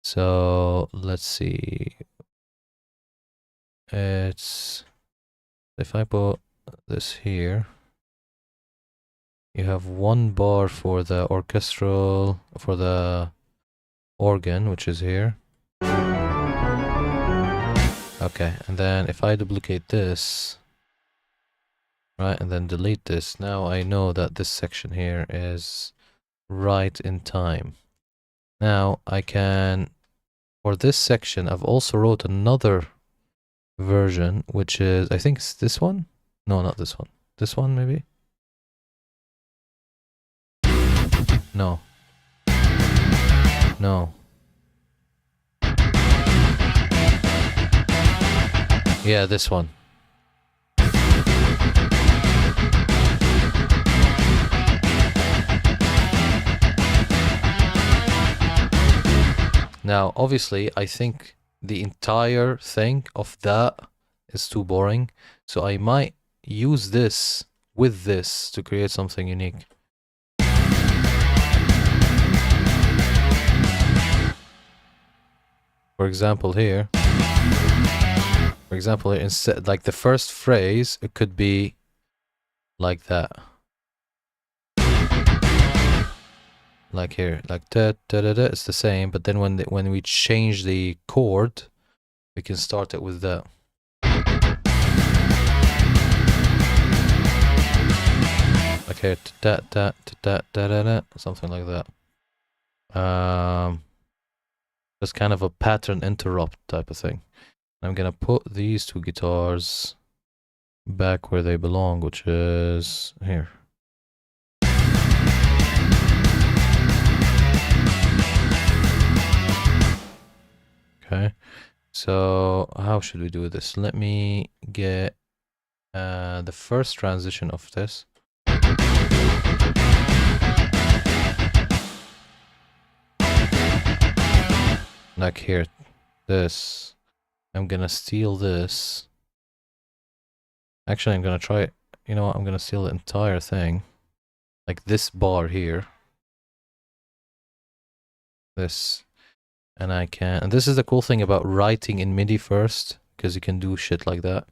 Speaker 1: So let's see. It's, if I put this here, you have one bar for the orchestral, for the organ, which is here. Okay, and then if I duplicate this, right, and then delete this, now I know that this section here is right in time. Now I can, for this section, I've also wrote another version, which is, I think it's this one? No, not this one. This one, maybe? No. No. Yeah, this one. Now, obviously, I think the entire thing of that is too boring. So I might use this with this to create something unique. For example, here, instead, like the first phrase, it could be like that. Like here, like da da da da, it's the same, but then when we change the chord, we can start it with that. Like here, da da da da da da, something like that. Just kind of a pattern interrupt type of thing. I'm gonna put these two guitars back where they belong, which is here. Okay, so how should we do this? Let me get the first transition of this. Like here, this. I'm gonna steal this. Actually, I'm gonna try it. You know what? I'm gonna steal the entire thing. Like this bar here. This. And I can. And this is the cool thing about writing in MIDI first. because you can do shit like that,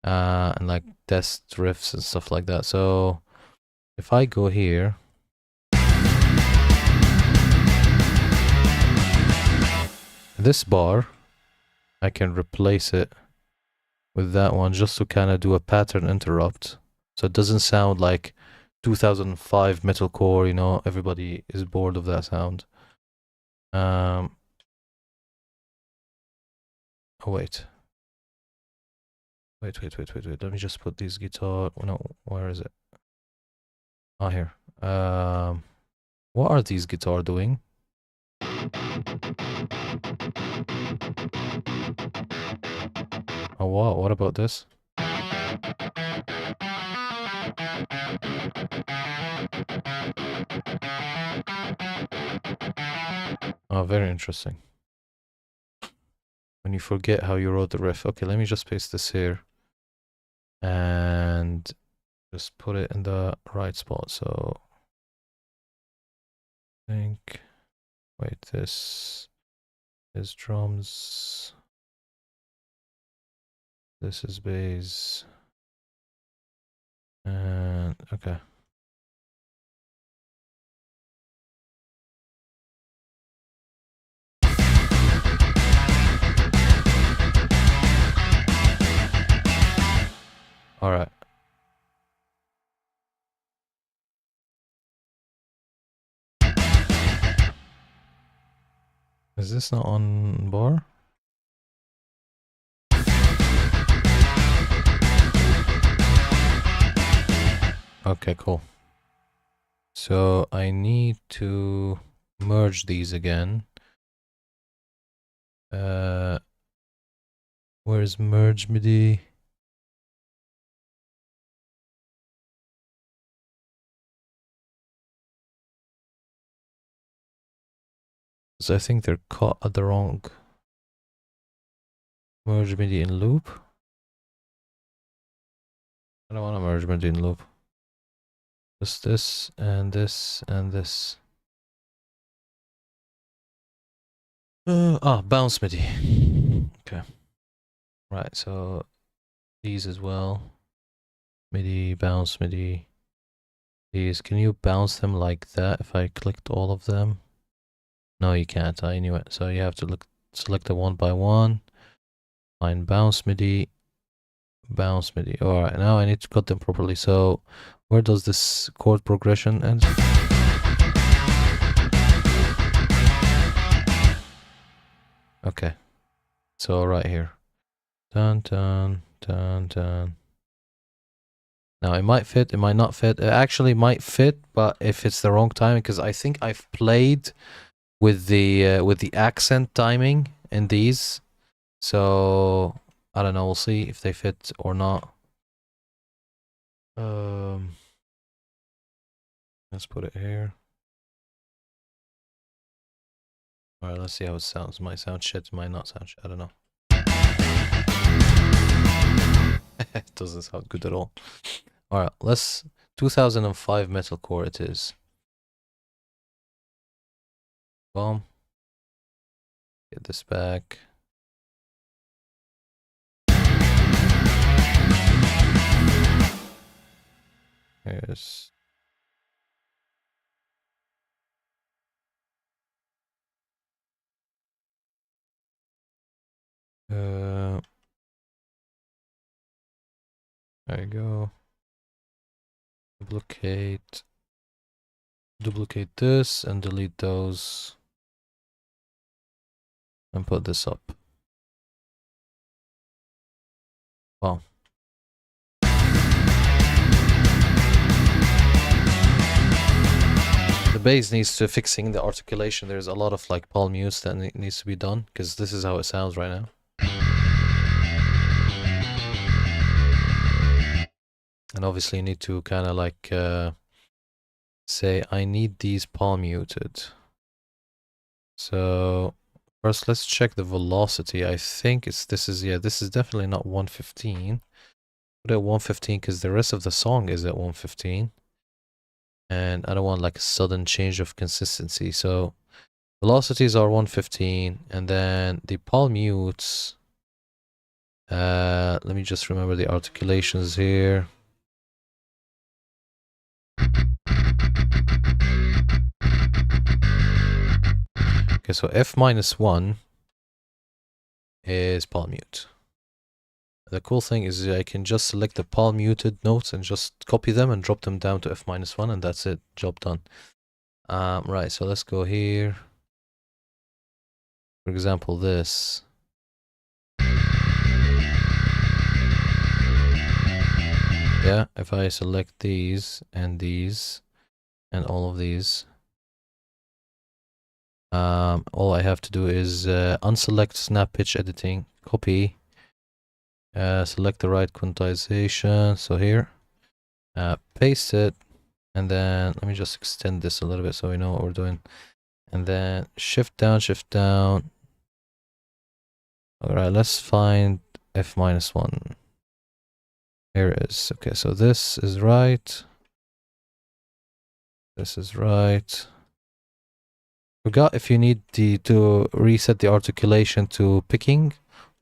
Speaker 1: and like test riffs and stuff like that. So if I go here, this bar, I can replace it with that one just to kind of do a pattern interrupt, so it doesn't sound like 2005 metalcore, you know, everybody is bored of that sound. Oh wait. Wait. Let me just put these guitar. No, where is it? Ah, here. What are these guitar doing? Oh wow, what about this? Oh, very interesting. When you forget how you wrote the riff. Okay, let me just paste this here. And just put it in the right spot. So I think, wait, this is drums. This is bass. And okay. All right. Is this not on bar? Okay, cool. So I need to merge these again. Where's merge MIDI? So I think they're caught at the wrong. Merge MIDI in loop. I don't want to merge MIDI in loop. Just this and this and this. Bounce MIDI. Okay. Right, so these as well. MIDI, bounce MIDI. These, can you bounce them like that if I clicked all of them? No, you can't. I knew it. So you have to select them one by one. Find bounce MIDI. Bounce MIDI. Alright, now I need to cut them properly. So where does this chord progression end? Okay. So right here. Dun dun dun dun. Now it might fit, it might not fit. It actually might fit, but if it's the wrong timing, because I think I've played with the accent timing in these. So I don't know, we'll see if they fit or not. Let's put it here. All right, let's see how it sounds. Might sound shit, might not sound shit. I don't know. It doesn't sound good at all. All right, let's 2005 metalcore it is. Boom. Get this back. Here's there you go. Duplicate this and delete those and put this up. Wow. The bass needs to fixing the articulation. There's a lot of like palm mutes that needs to be done because this is how it sounds right now. And obviously you need to kind of like say I need these palm muted. So first let's check the velocity. I think this is definitely not 115. Put it at 115 because the rest of the song is at 115. And I don't want like a sudden change of consistency. So velocities are 115, and then the palm mutes Let me just remember the articulations here. Okay, so F-1 is palm mute. The cool thing is I can just select the palm muted notes and just copy them and drop them down to F-1, and that's it. Job done. Right, so let's go here. For example, this. Yeah, if I select these and all of these, all I have to do is unselect snap pitch editing, copy, select the right quantization, so here, paste it, and then let me just extend this a little bit so we know what we're doing, and then shift down. Alright, let's find F-1. Here it is. Okay, so this is right. This is right. Forgot if you need to reset the articulation to picking,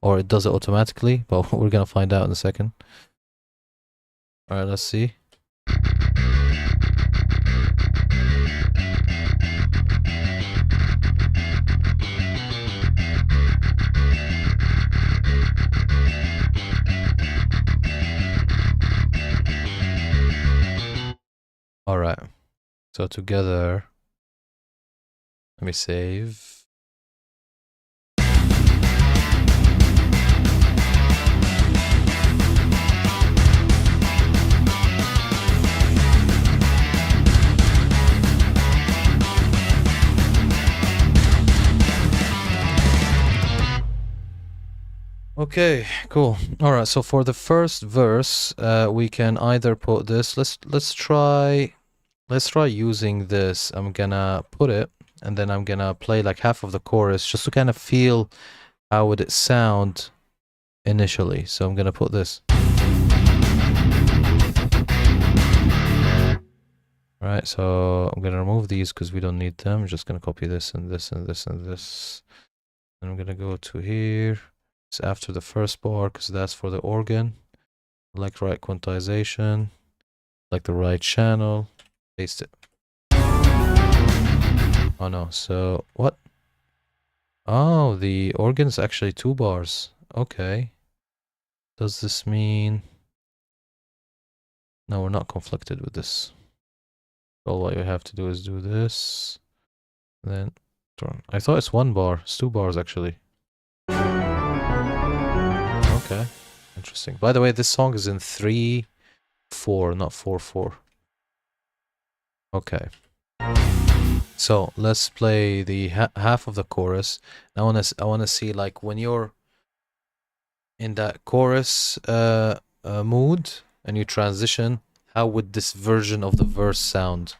Speaker 1: or it does it automatically, but we're gonna find out in a second. Alright, let's see. Alright, so together, let me save. Okay, cool. All right, so for the first verse, we can either put this. Let's try using this. I'm gonna put it, and then I'm gonna play like half of the chorus just to kind of feel how would it sound initially. So I'm gonna put this. All right, so I'm gonna remove these because we don't need them. I'm just gonna copy this and this and this and this. And I'm gonna go to here. It's after the first bar because that's for the organ. Select right quantization, like the right channel, paste it. Oh no, so what? Oh, the organ's actually 2 bars. Okay. Does this mean? No, we're not conflicted with this. All what you have to do is do this. Then I thought it's 1 bar. It's 2 bars actually. Okay, interesting. By the way, this song is in 3/4, not 4/4. Okay. So let's play the half of the chorus. I wanna see like when you're in that chorus mood and you transition, how would this version of the verse sound?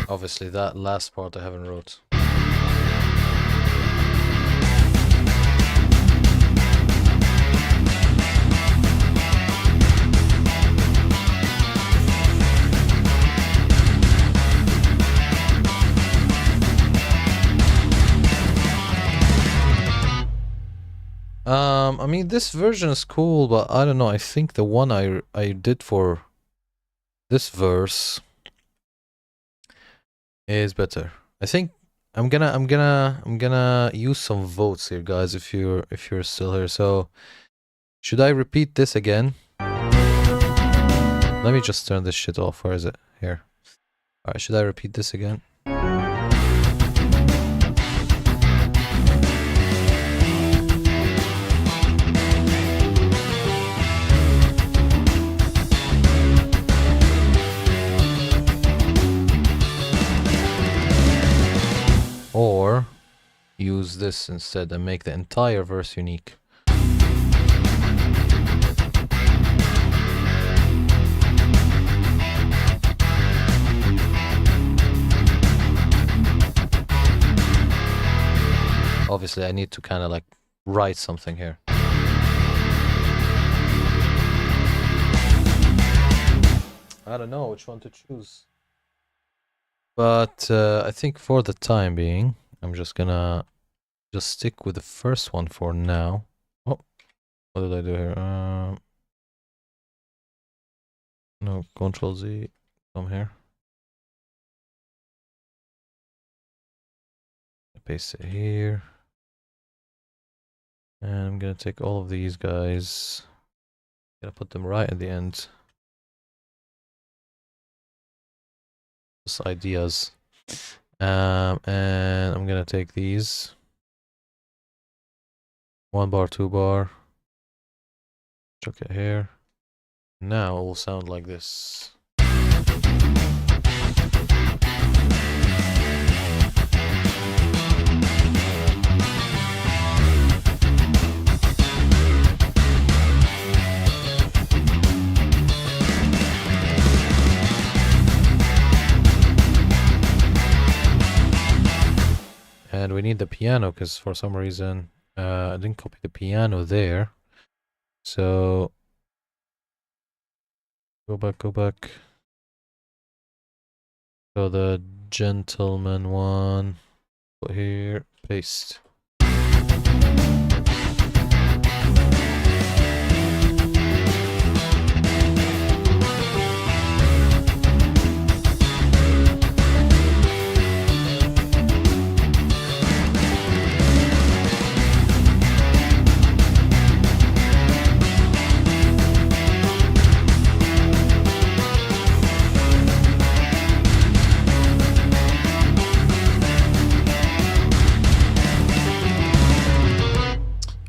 Speaker 1: Obviously, that last part I haven't wrote. I mean, this version is cool, but I don't know. I think the one I did for this verse is better. I think I'm gonna use some votes here, guys. If you're still here, so should I repeat this again? Let me just turn this shit off. Where is it? Here. All right. Should I repeat this again? Or use this instead and make the entire verse unique. obviously I need to kind of like write something here. I don't know which one to choose. But I think for the time being, I'm just gonna stick with the first one for now. Oh, what did I do here? No, Control Z, come here. Paste it here. And I'm gonna take all of these guys. Gonna put them right at the end. Just ideas. And I'm gonna take these. 1 bar, 2 bar. Chuck it here. Now it will sound like this. And we need the piano because for some reason I didn't copy the piano there. So go back. So the gentleman one, put here, paste.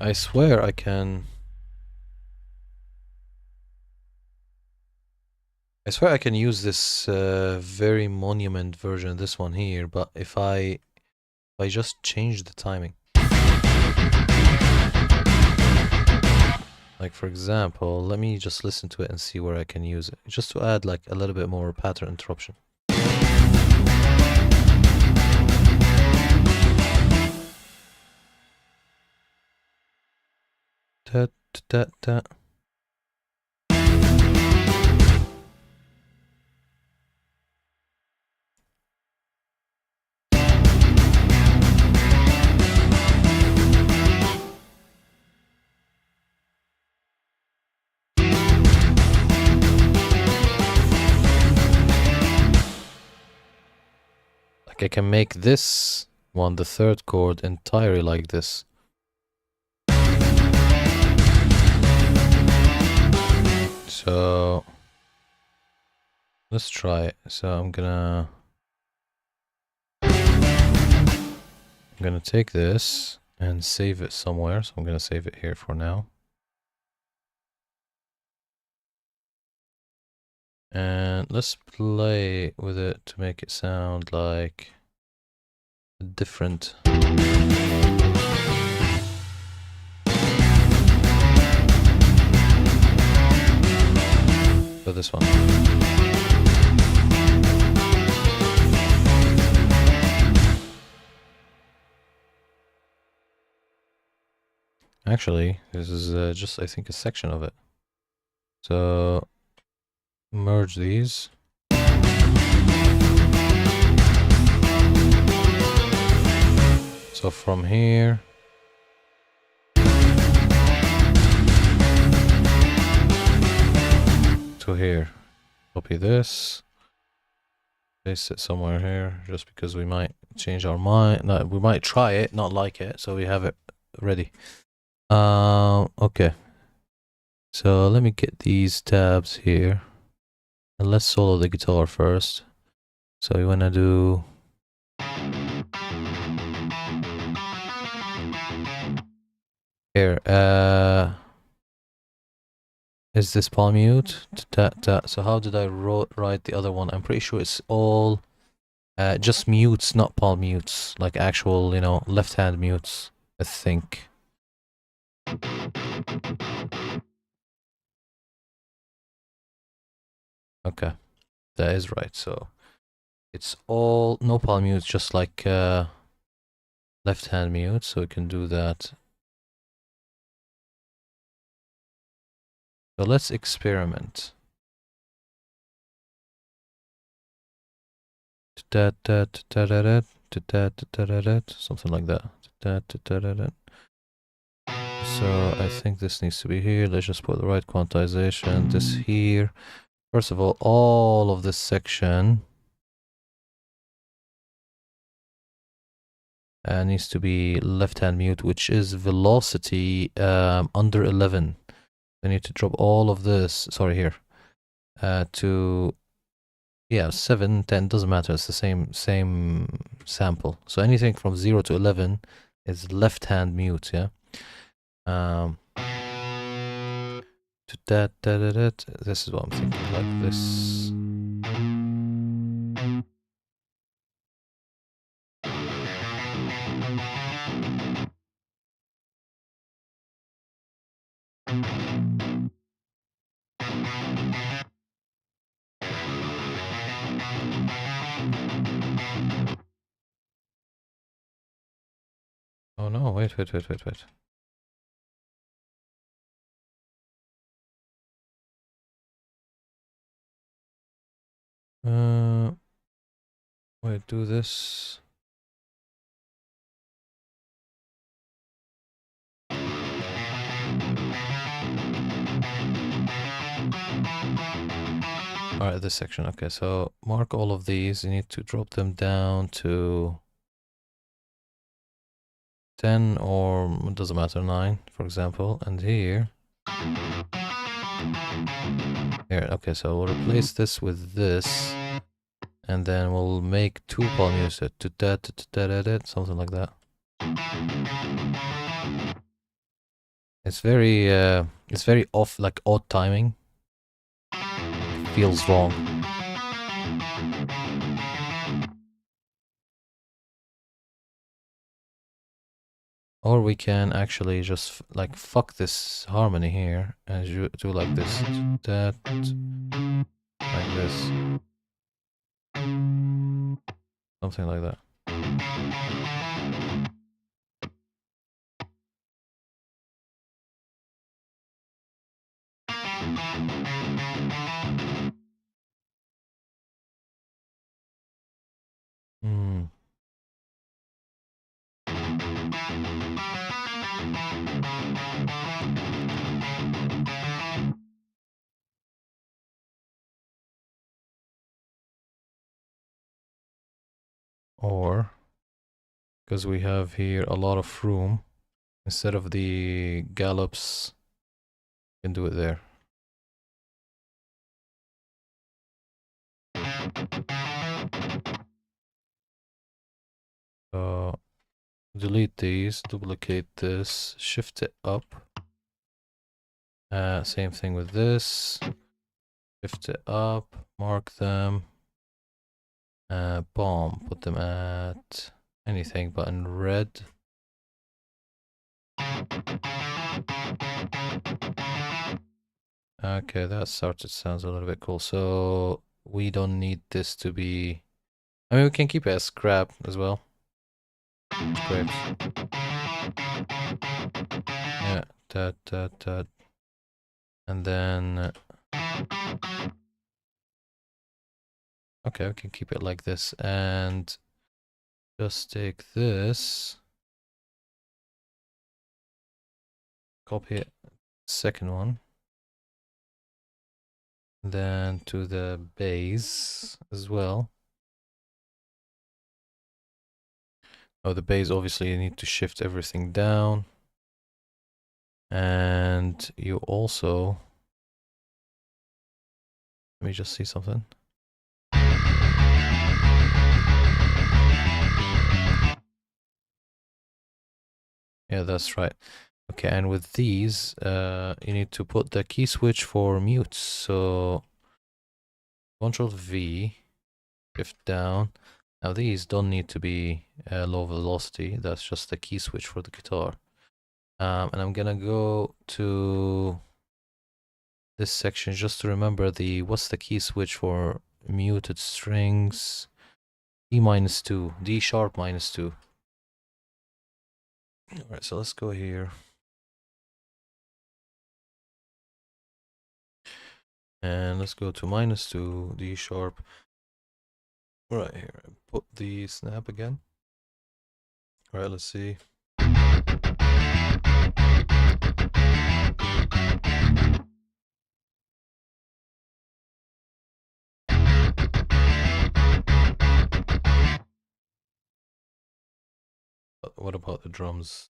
Speaker 1: I swear I can use this very monument version, this one here, but if I just change the timing. Like for example, let me just listen to it and see where I can use it, just to add like a little bit more pattern interruption. Da, da, da. Like I can make this one, the third chord, entirely like this. So let's try it. So I'm gonna take this and save it somewhere. So I'm gonna save it here for now. And let's play with it to make it sound like different. So this one. Actually, this is just, I think, a section of it. So merge these. So from here to here, copy this, paste it somewhere here, just because we might change our mind. No, we might try it, not like it, so we have it ready. Okay. So let me get these tabs here, and let's solo the guitar first. So we wanna do here. Is this palm mute? So how did I write the other one? I'm pretty sure it's all just mutes, not palm mutes, like actual, you know, left hand mutes, I think. Okay, that is right. So it's all no palm mutes, just like left hand mute, so we can do that. So let's experiment. Something like that. So I think this needs to be here. Let's just put the right quantization. This here. First of all of this section needs to be left-hand mute, which is velocity under 11. I need to drop all of this, sorry, here, to, yeah, 7, 10, doesn't matter. It's the same sample. So anything from 0 to 11 is left-hand mute, yeah? This is what I'm thinking, like this. Oh no, wait. Wait, do this. Alright, this section. Okay, so mark all of these. You need to drop them down to 10 or it doesn't matter, 9, for example. And here. Here, okay, so we'll replace this with this. And then we'll make 2 palm music to that, something like that. It's very off, like odd timing. Feels wrong. Or we can actually just like fuck this harmony here and do like this, that, like this, something like that. Hmm. Or, because we have here a lot of room, instead of the gallops, we can do it there. So, delete these, duplicate this, shift it up. Same thing with this. Shift it up, mark them. Bomb, put them at anything but in red. Okay, that sounds a little bit cool. So we don't need this to be, I mean, we can keep it as scrap as well. Scrapes. Yeah, that. And then, okay, we can keep it like this and just take this, copy it, second one, then to the base as well. Oh, the base, obviously you need to shift everything down. And you also, let me just see something. Yeah, that's right. Okay, and with these, you need to put the key switch for mute. So Control V, shift down. Now these don't need to be low velocity. That's just the key switch for the guitar. And I'm gonna go to this section just to remember what's the key switch for muted strings? D -2, D sharp -2. All right, so let's go here. And let's go to -2, D sharp. Right here, put the snap again. All right, let's see. What about the drums?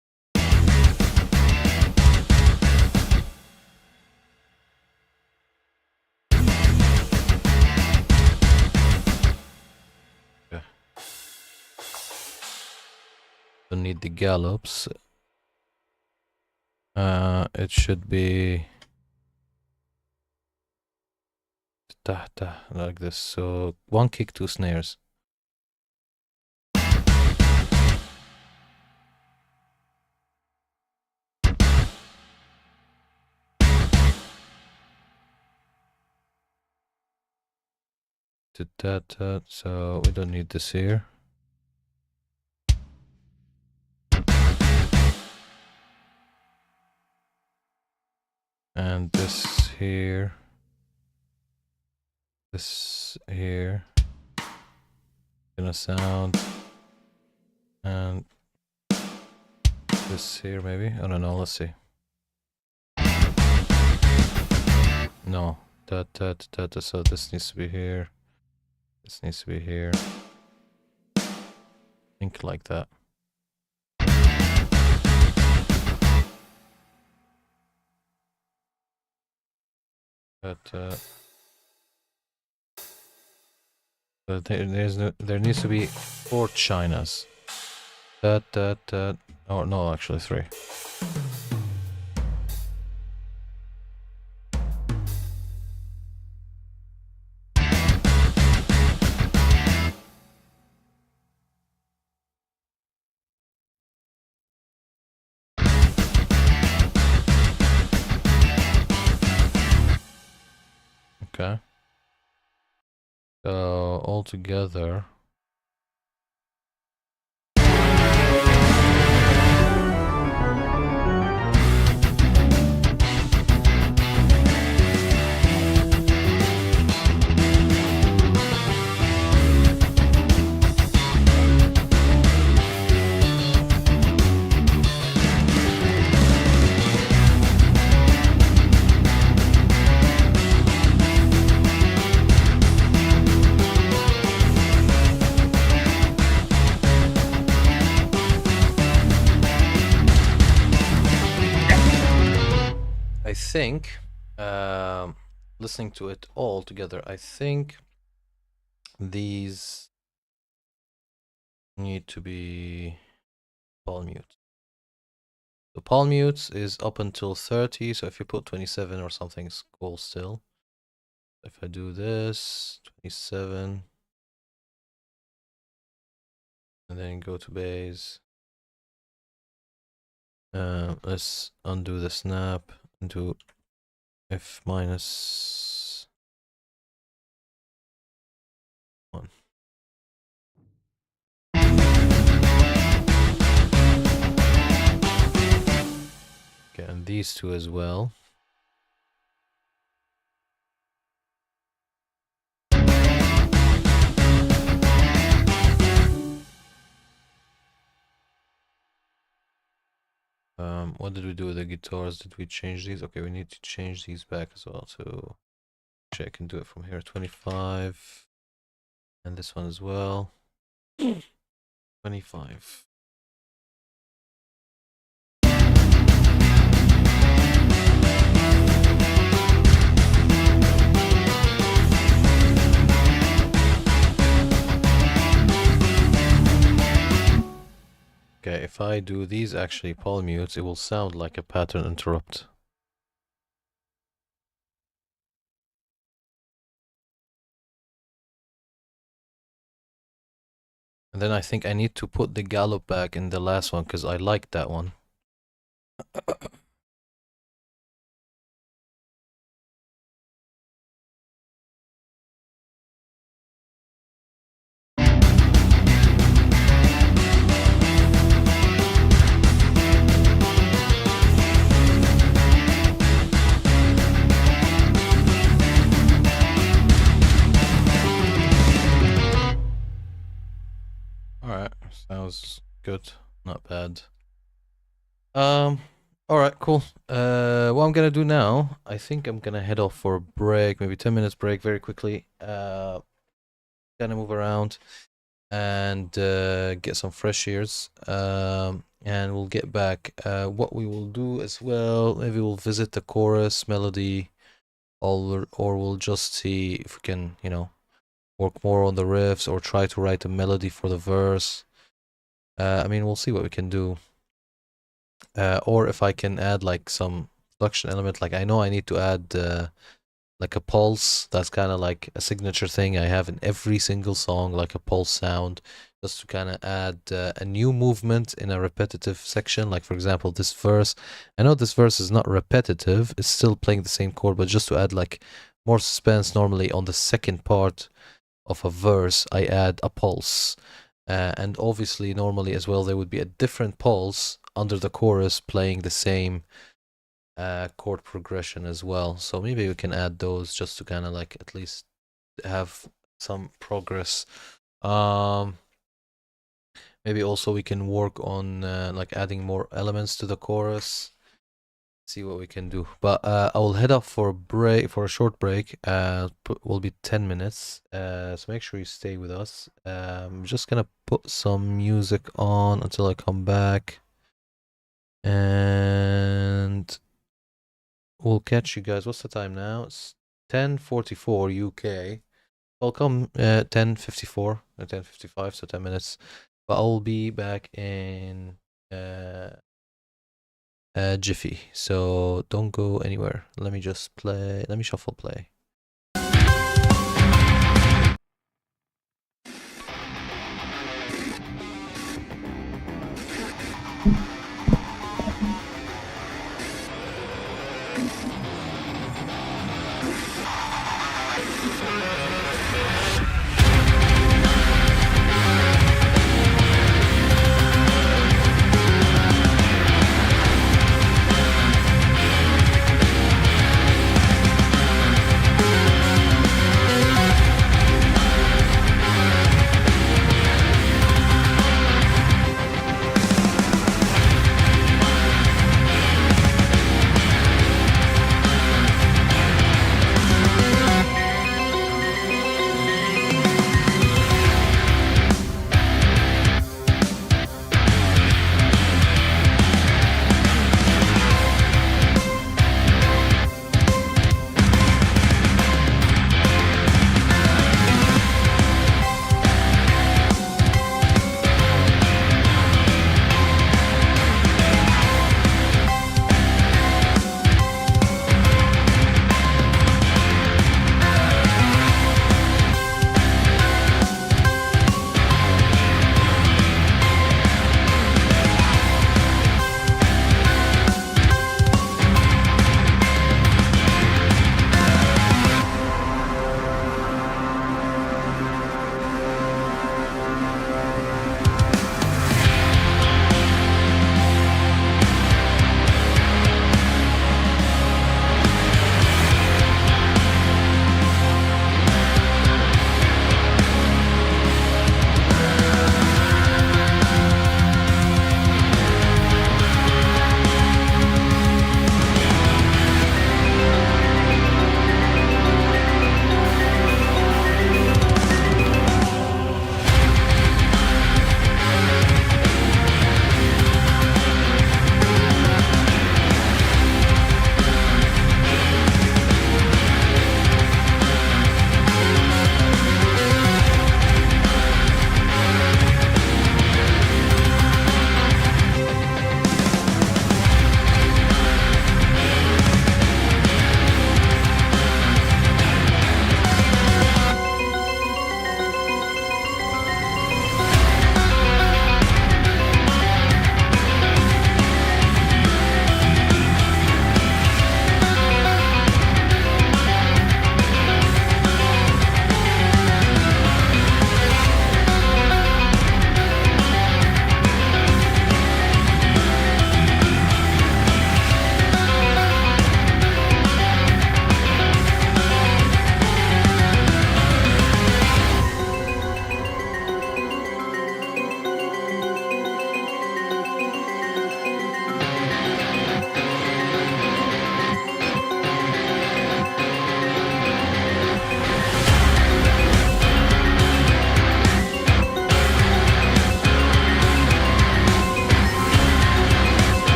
Speaker 1: Yeah. Don't need the gallops. It should be like this. So 1 kick, 2 snares. So we don't need this here. And this here. This here. Gonna sound. And this here maybe. I don't know, let's see. No. So this needs to be here. This needs to be here. Think like that. There needs to be 4 chinas. Oh no, actually 3. Okay. So all together. I think, listening to it all together, I think these need to be palm mute. The palm mute is up until 30, so if you put 27 or something, it's cool still. If I do this, 27, and then go to bass, let's undo the snap and do F minus 1. Okay, and these two as well. What did we do with the guitars? Did we change these? Okay, we need to change these back as well. So actually I can do it from here. 25. And this one as well. 25. Okay, if I do these actually palm mutes, it will sound like a pattern interrupt. And then I think I need to put the gallop back in the last one because I like that one. good. Not bad. All right, cool. What I'm gonna do now, I think I'm gonna head off for a break, maybe 10 minutes break, very quickly. Gonna move around and get some fresh ears. And we'll get back. What we will do as well, maybe we'll visit the chorus melody, or we'll just see if we can, work more on the riffs or try to write a melody for the verse. I mean, we'll see what we can do. Or if I can add like some production element, like I know I need to add like a pulse. That's kind of like a signature thing I have in every single song, like a pulse sound, just to kind of add a new movement in a repetitive section. Like for example, this verse. I know this verse is not repetitive; it's still playing the same chord, but just to add like more suspense. Normally on the second part of a verse, I add a pulse. And obviously, normally as well, there would be a different pulse under the chorus playing the same chord progression as well. So maybe we can add those just to kind of like at least have some progress. Maybe also we can work on like adding more elements to the chorus. See what we can do. But I will head off for a break, for a short break. Will be 10 minutes. So make sure you stay with us. I'm just gonna put some music on until I come back. And we'll catch you guys. What's the time now? It's 10:44 UK. Welcome 10:54 or 10:55, so 10 minutes. But I'll be back in jiffy. So don't go anywhere. Let me just play. Let me shuffle play.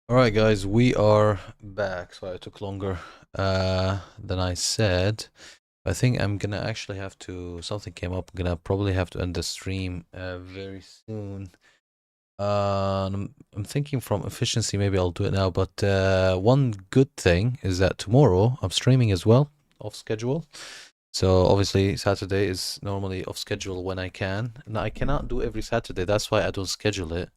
Speaker 1: All right, guys, we are back. Sorry, it took longer than I said. I think I'm gonna actually have to. Something came up. I'm gonna probably have to end the stream very soon. I'm thinking from efficiency, maybe I'll do it now. But one good thing is that tomorrow I'm streaming as well, off schedule. So obviously Saturday is normally off schedule when I can. And I cannot do every Saturday. That's why I don't schedule it.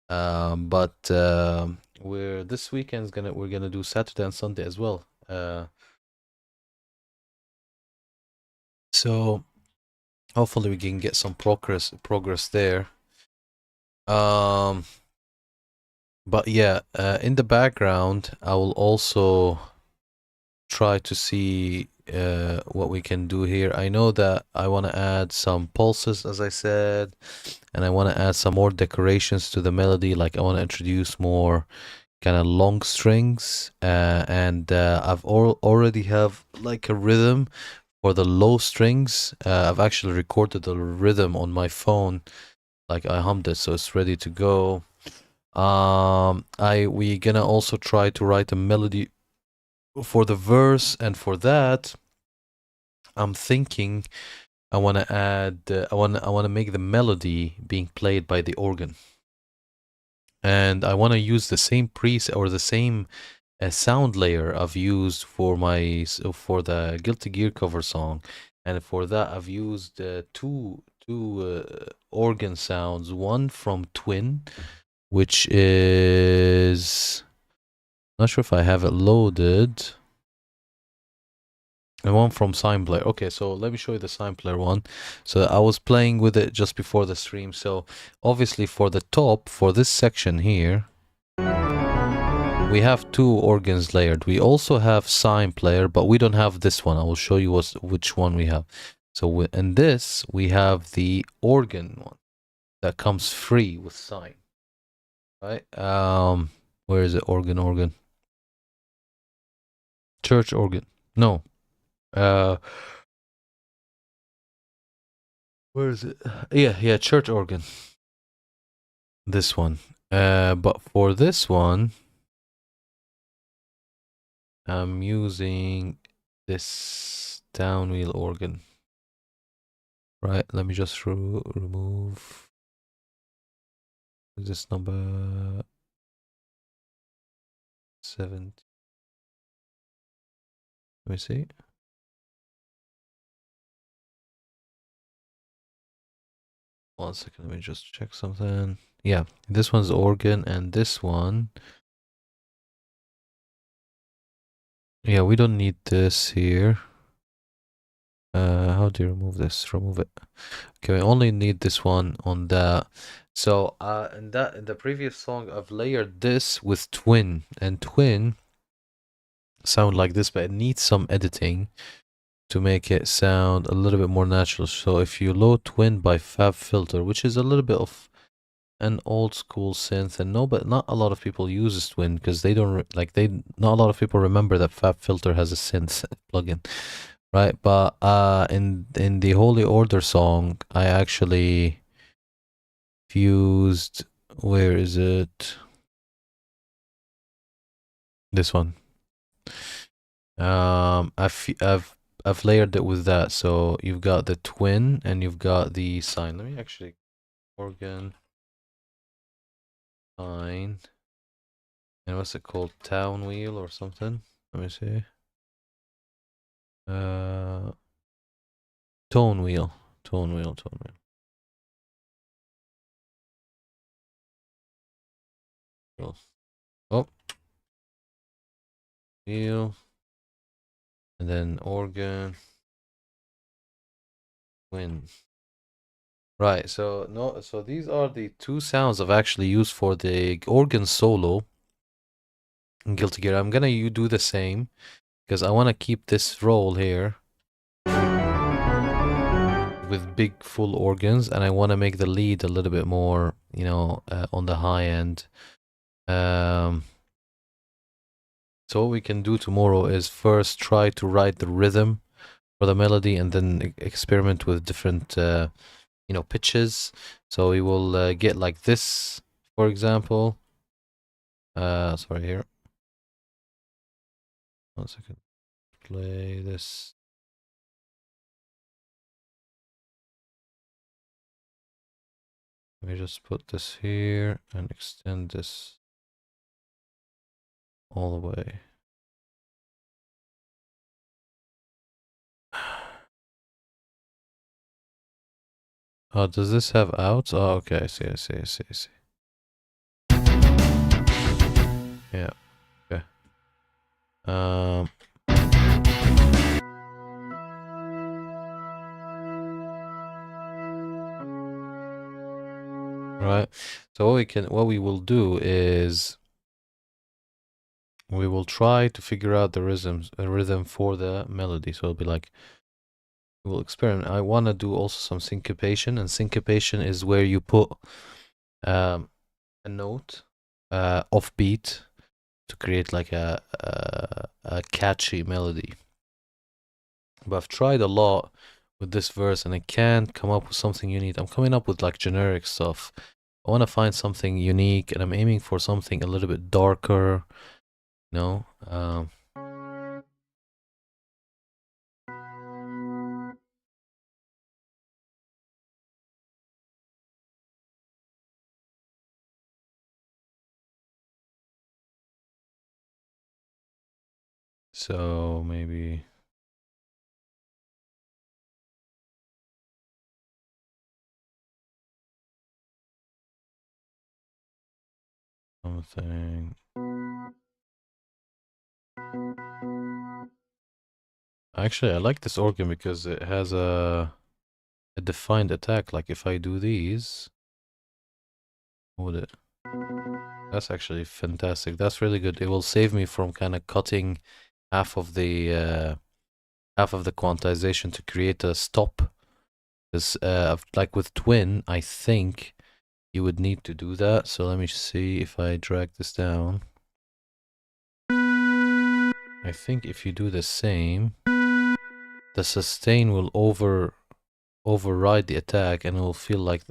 Speaker 1: But we're this weekend's we're gonna do Saturday and Sunday as well. So hopefully we can get some progress there. Um, but yeah, in the background, I will also try to see what we can do here. I know that I want to add some pulses, as I said, and I want to add some more decorations to the melody. Like I want to introduce more kind of long strings, and I've already have like a rhythm for the low strings. I've actually recorded the rhythm on my phone, like I hummed it, so it's ready to go. We gonna also try to write a melody for the verse, and for that, I'm thinking I want to add, I want to make the melody being played by the organ, and I want to use the same preset or the same sound layer I've used for for the Guilty Gear cover song, and for that I've used two organ sounds. One from Twin, which is not sure if I have it loaded. And one from Sampler. Okay, so let me show you the Sampler one. So I was playing with it just before the stream. So obviously for the top, for this section here, we have two organs layered. We also have Sampler, but we don't have this one. I will show you which one we have. So in this, we have the organ one that comes free with sine. Right? Where is it? Organ. Church organ. No. Where is it? Yeah, church organ. This one. But for this one, I'm using this downwheel organ. Right, let me just remove this number 7. Let me see. One second, let me just check something. Yeah, this one's organ, and this one. Yeah, we don't need this here. How do you remove this? Remove it. Okay, we only need this one on that. So, in the previous song, I've layered this with Twin, and Twin sound like this, but it needs some editing to make it sound a little bit more natural. So if you load Twin by FabFilter, which is a little bit of an old school synth, and but not a lot of people use Twin because they don't not a lot of people remember that FabFilter has a synth plugin, right? But in the Holy Order song, I actually fused, where is it? This one. I've layered it with that. So you've got the Twin and you've got the sine. Let me actually organ sine. And what's it called? Town wheel or something? Let me see. Tone wheel. Tone wheel. Oh. Wheel. And then organ. Twin. Right, so these are the two sounds I've actually used for the organ solo in Guilty Gear. I'm gonna do the same because I want to keep this roll here with big full organs, and I want to make the lead a little bit more, on the high end. So what we can do tomorrow is first try to write the rhythm for the melody, and then experiment with different, pitches. So we will get like this, for example. Sorry, here. 1 second. Play this. Let me just put this here and extend this all the way. Oh, does this have outs? Oh, okay, I see. Yeah, okay. Right. So what we will do is we will try to figure out the rhythm for the melody. So it'll be like we'll experiment. I want to do also some syncopation, and syncopation is where you put a note off beat to create like a catchy melody. But I've tried a lot with this verse and I can't come up with something unique. I'm coming up with like generic stuff. I want to find something unique and I'm aiming for something a little bit darker, you know? So maybe something. Actually, I like this organ because it has a defined attack. Like if I do these, what would it? That's actually fantastic. That's really good. It will save me from kind of cutting half of the quantization to create a stop. Because like with twin, I think you would need to do that. So let me see if I drag this down. I think if you do the same, the sustain will override the attack and it will feel like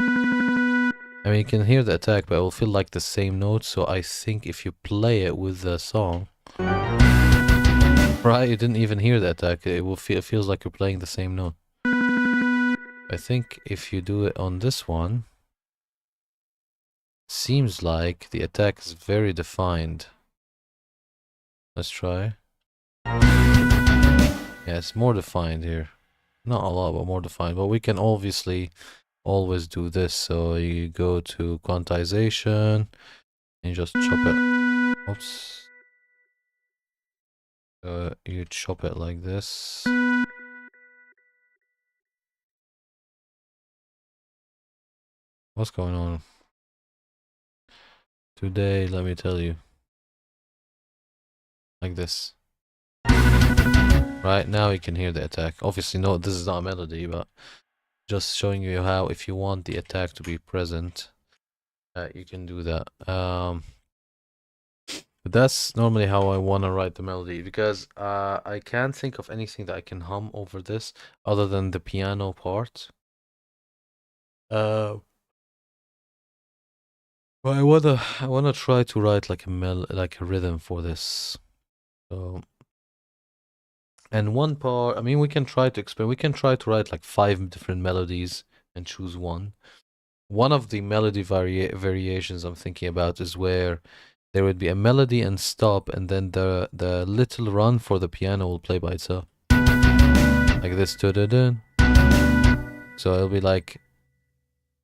Speaker 1: I mean you can hear the attack, but it will feel like the same note. So I think if you play it with the song, right, you didn't even hear the attack. It will feel, it feels like you're playing the same note. I think if you do it on this one, seems like the attack is very defined. Let's try. Yeah, it's more defined here. Not a lot, but more defined. But we can obviously always do this. So you go to quantization and you just chop it. Oops. You chop it like this. What's going on today? Let me tell you. Like this. Right now you can hear the attack. Obviously, no, this is not a melody, but just showing you how if you want the attack to be present, you can do that. But that's normally how I want to write the melody because I can't think of anything that I can hum over this other than the piano part. But I wanna try to write like a rhythm for this. So and one part, I mean, we can try to experiment. We can try to write like 5 different melodies and choose one. One of the melody variations I'm thinking about is where there would be a melody and stop, and then the little run for the piano will play by itself, like this. So it'll be like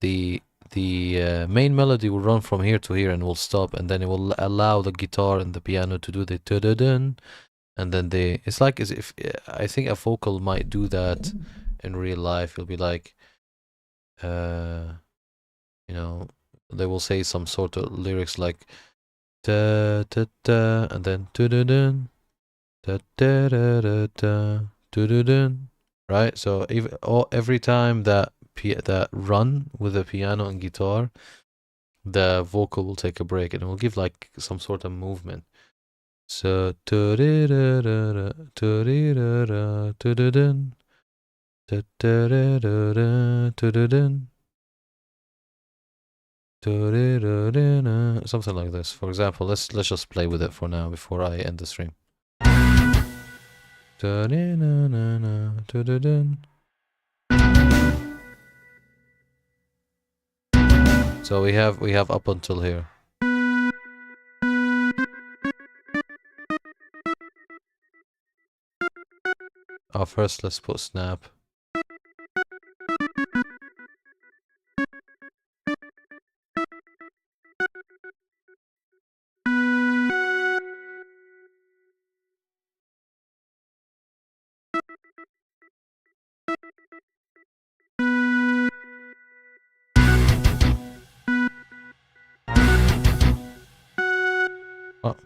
Speaker 1: the main melody will run from here to here and will stop, and then it will allow the guitar and the piano to do the and then it's like as if I think a vocal might do that in real life. It'll be like you know, they will say some sort of lyrics like da da da and then dun da da da da da dun, right? So every time that that run with the piano and guitar, the vocal will take a break and it will give like some sort of movement. So Something like this. For example, let's just play with it for now before I end the stream. So we have up until here. First let's put snap. Oh.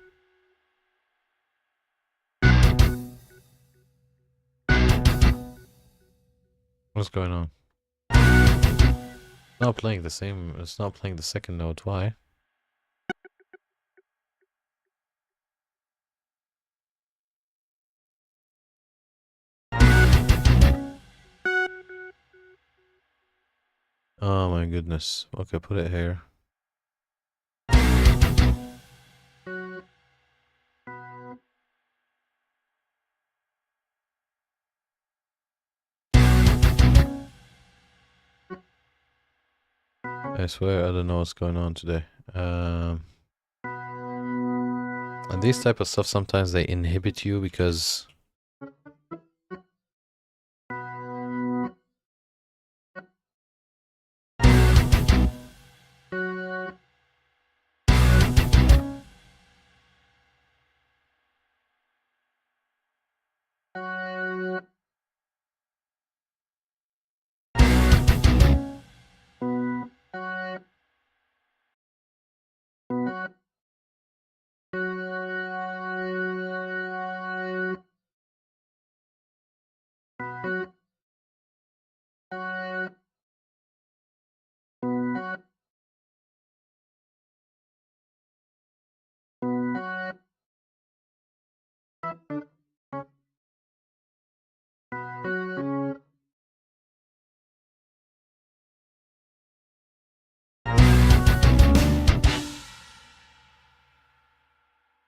Speaker 1: What's going on? It's not playing the same, it's not playing the second note, why? Oh my goodness. Okay, put it here. I swear I don't know what's going on today. And these type of stuff sometimes they inhibit you because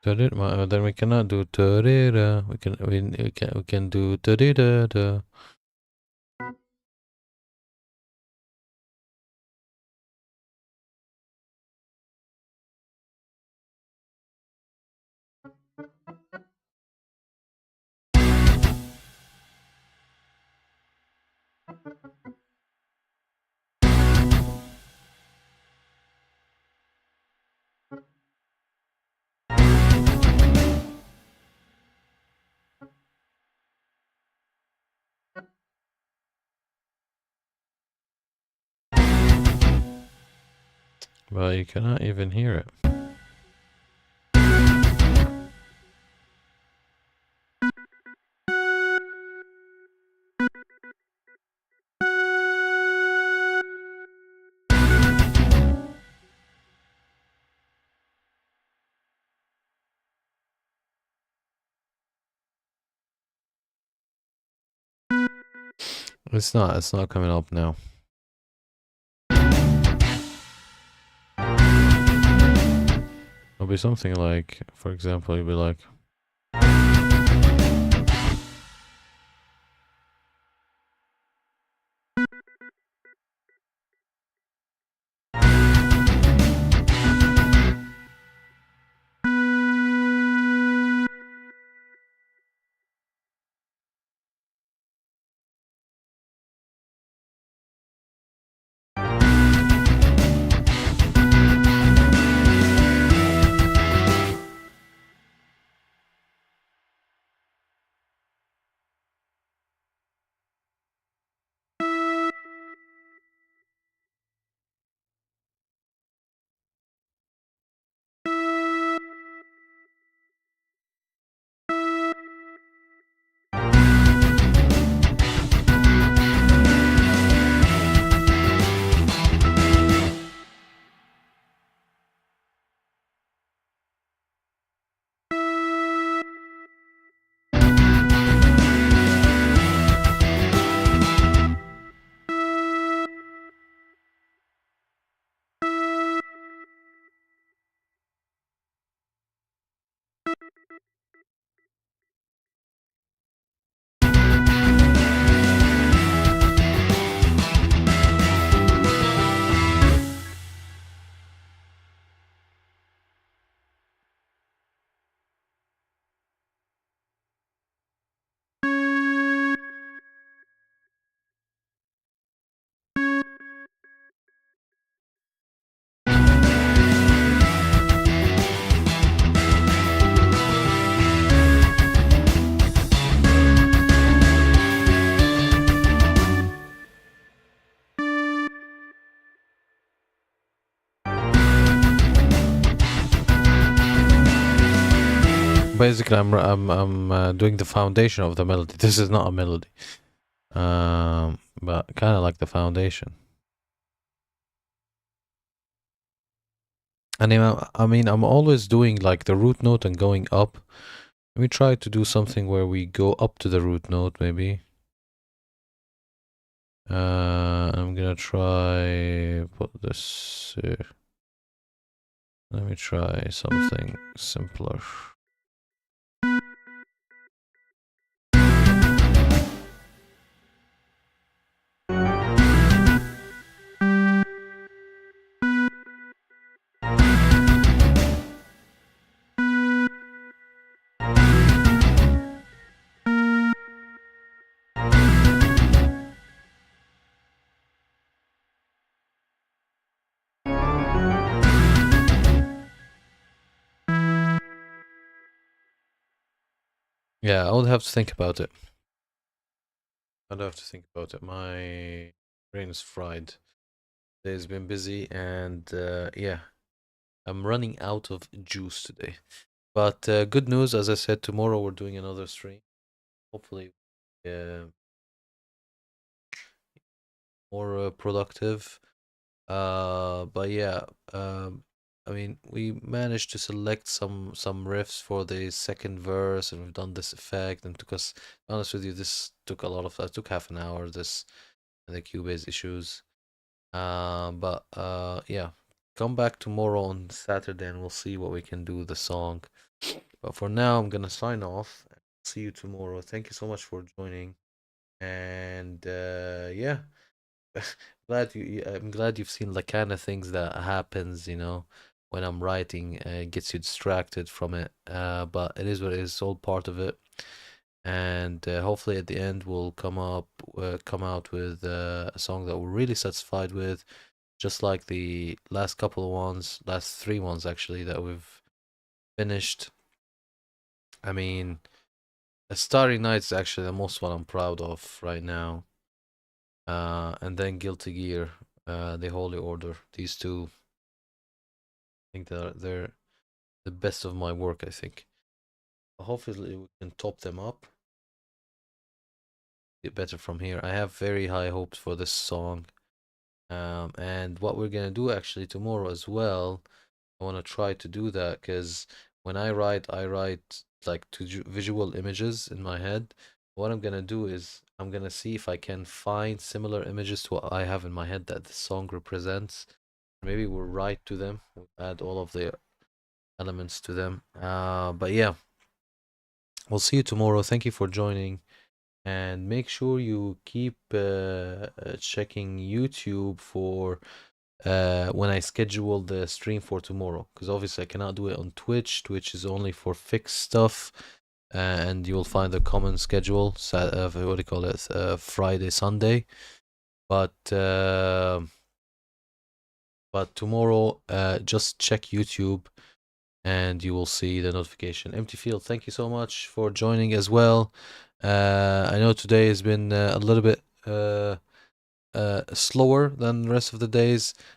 Speaker 1: then we cannot do we can do but you cannot even hear it. It's not coming up now. It'll be something like, for example, you'll be like Basically, I'm doing the foundation of the melody. This is not a melody, but kind of like the foundation. And I mean, I'm always doing like the root note and going up. Let me try to do something where we go up to the root note, maybe. I'm gonna try put this here. Let me try something simpler. Yeah, I would have to think about it. I'd have to think about it. My brain is fried. Today's been busy, and yeah, I'm running out of juice today. But good news, as I said, tomorrow we're doing another stream. Hopefully, more productive. But yeah, I mean, we managed to select some riffs for the second verse, and we've done this effect. And took us, to be honest with you, this took a lot of that. Took half an hour. This and the Cubase issues. But yeah, come back tomorrow on Saturday, and we'll see what we can do with the song. But for now, I'm gonna sign off. See you tomorrow. Thank you so much for joining. And yeah. I'm glad you've seen the kind of things that happens, when I'm writing, it gets you distracted from it. But it is what it is, it's all part of it. And hopefully at the end we'll come out with a song that we're really satisfied with, just like the last couple of ones, last three ones actually that we've finished. I mean, Starry Night is actually the most one I'm proud of right now. And then Guilty Gear, The Holy Order. These two, I think they're the best of my work, I think. Hopefully we can top them up. Get better from here. I have very high hopes for this song. And what we're gonna do actually tomorrow as well, I want to try to do that because when I write like two visual images in my head. What I'm gonna do is I'm gonna see if I can find similar images to what I have in my head that the song represents. Maybe we'll write to them, we'll add all of the elements to them. But yeah, we'll see you tomorrow. Thank you for joining. And make sure you keep checking YouTube for when I schedule the stream for tomorrow, because obviously I cannot do it on Twitch. Twitch is only for fixed stuff, and you will find a common schedule. What do you call it? Friday, Sunday. But tomorrow, just check YouTube, and you will see the notification. Empty Field, thank you so much for joining as well. I know today has been a little bit slower than the rest of the days,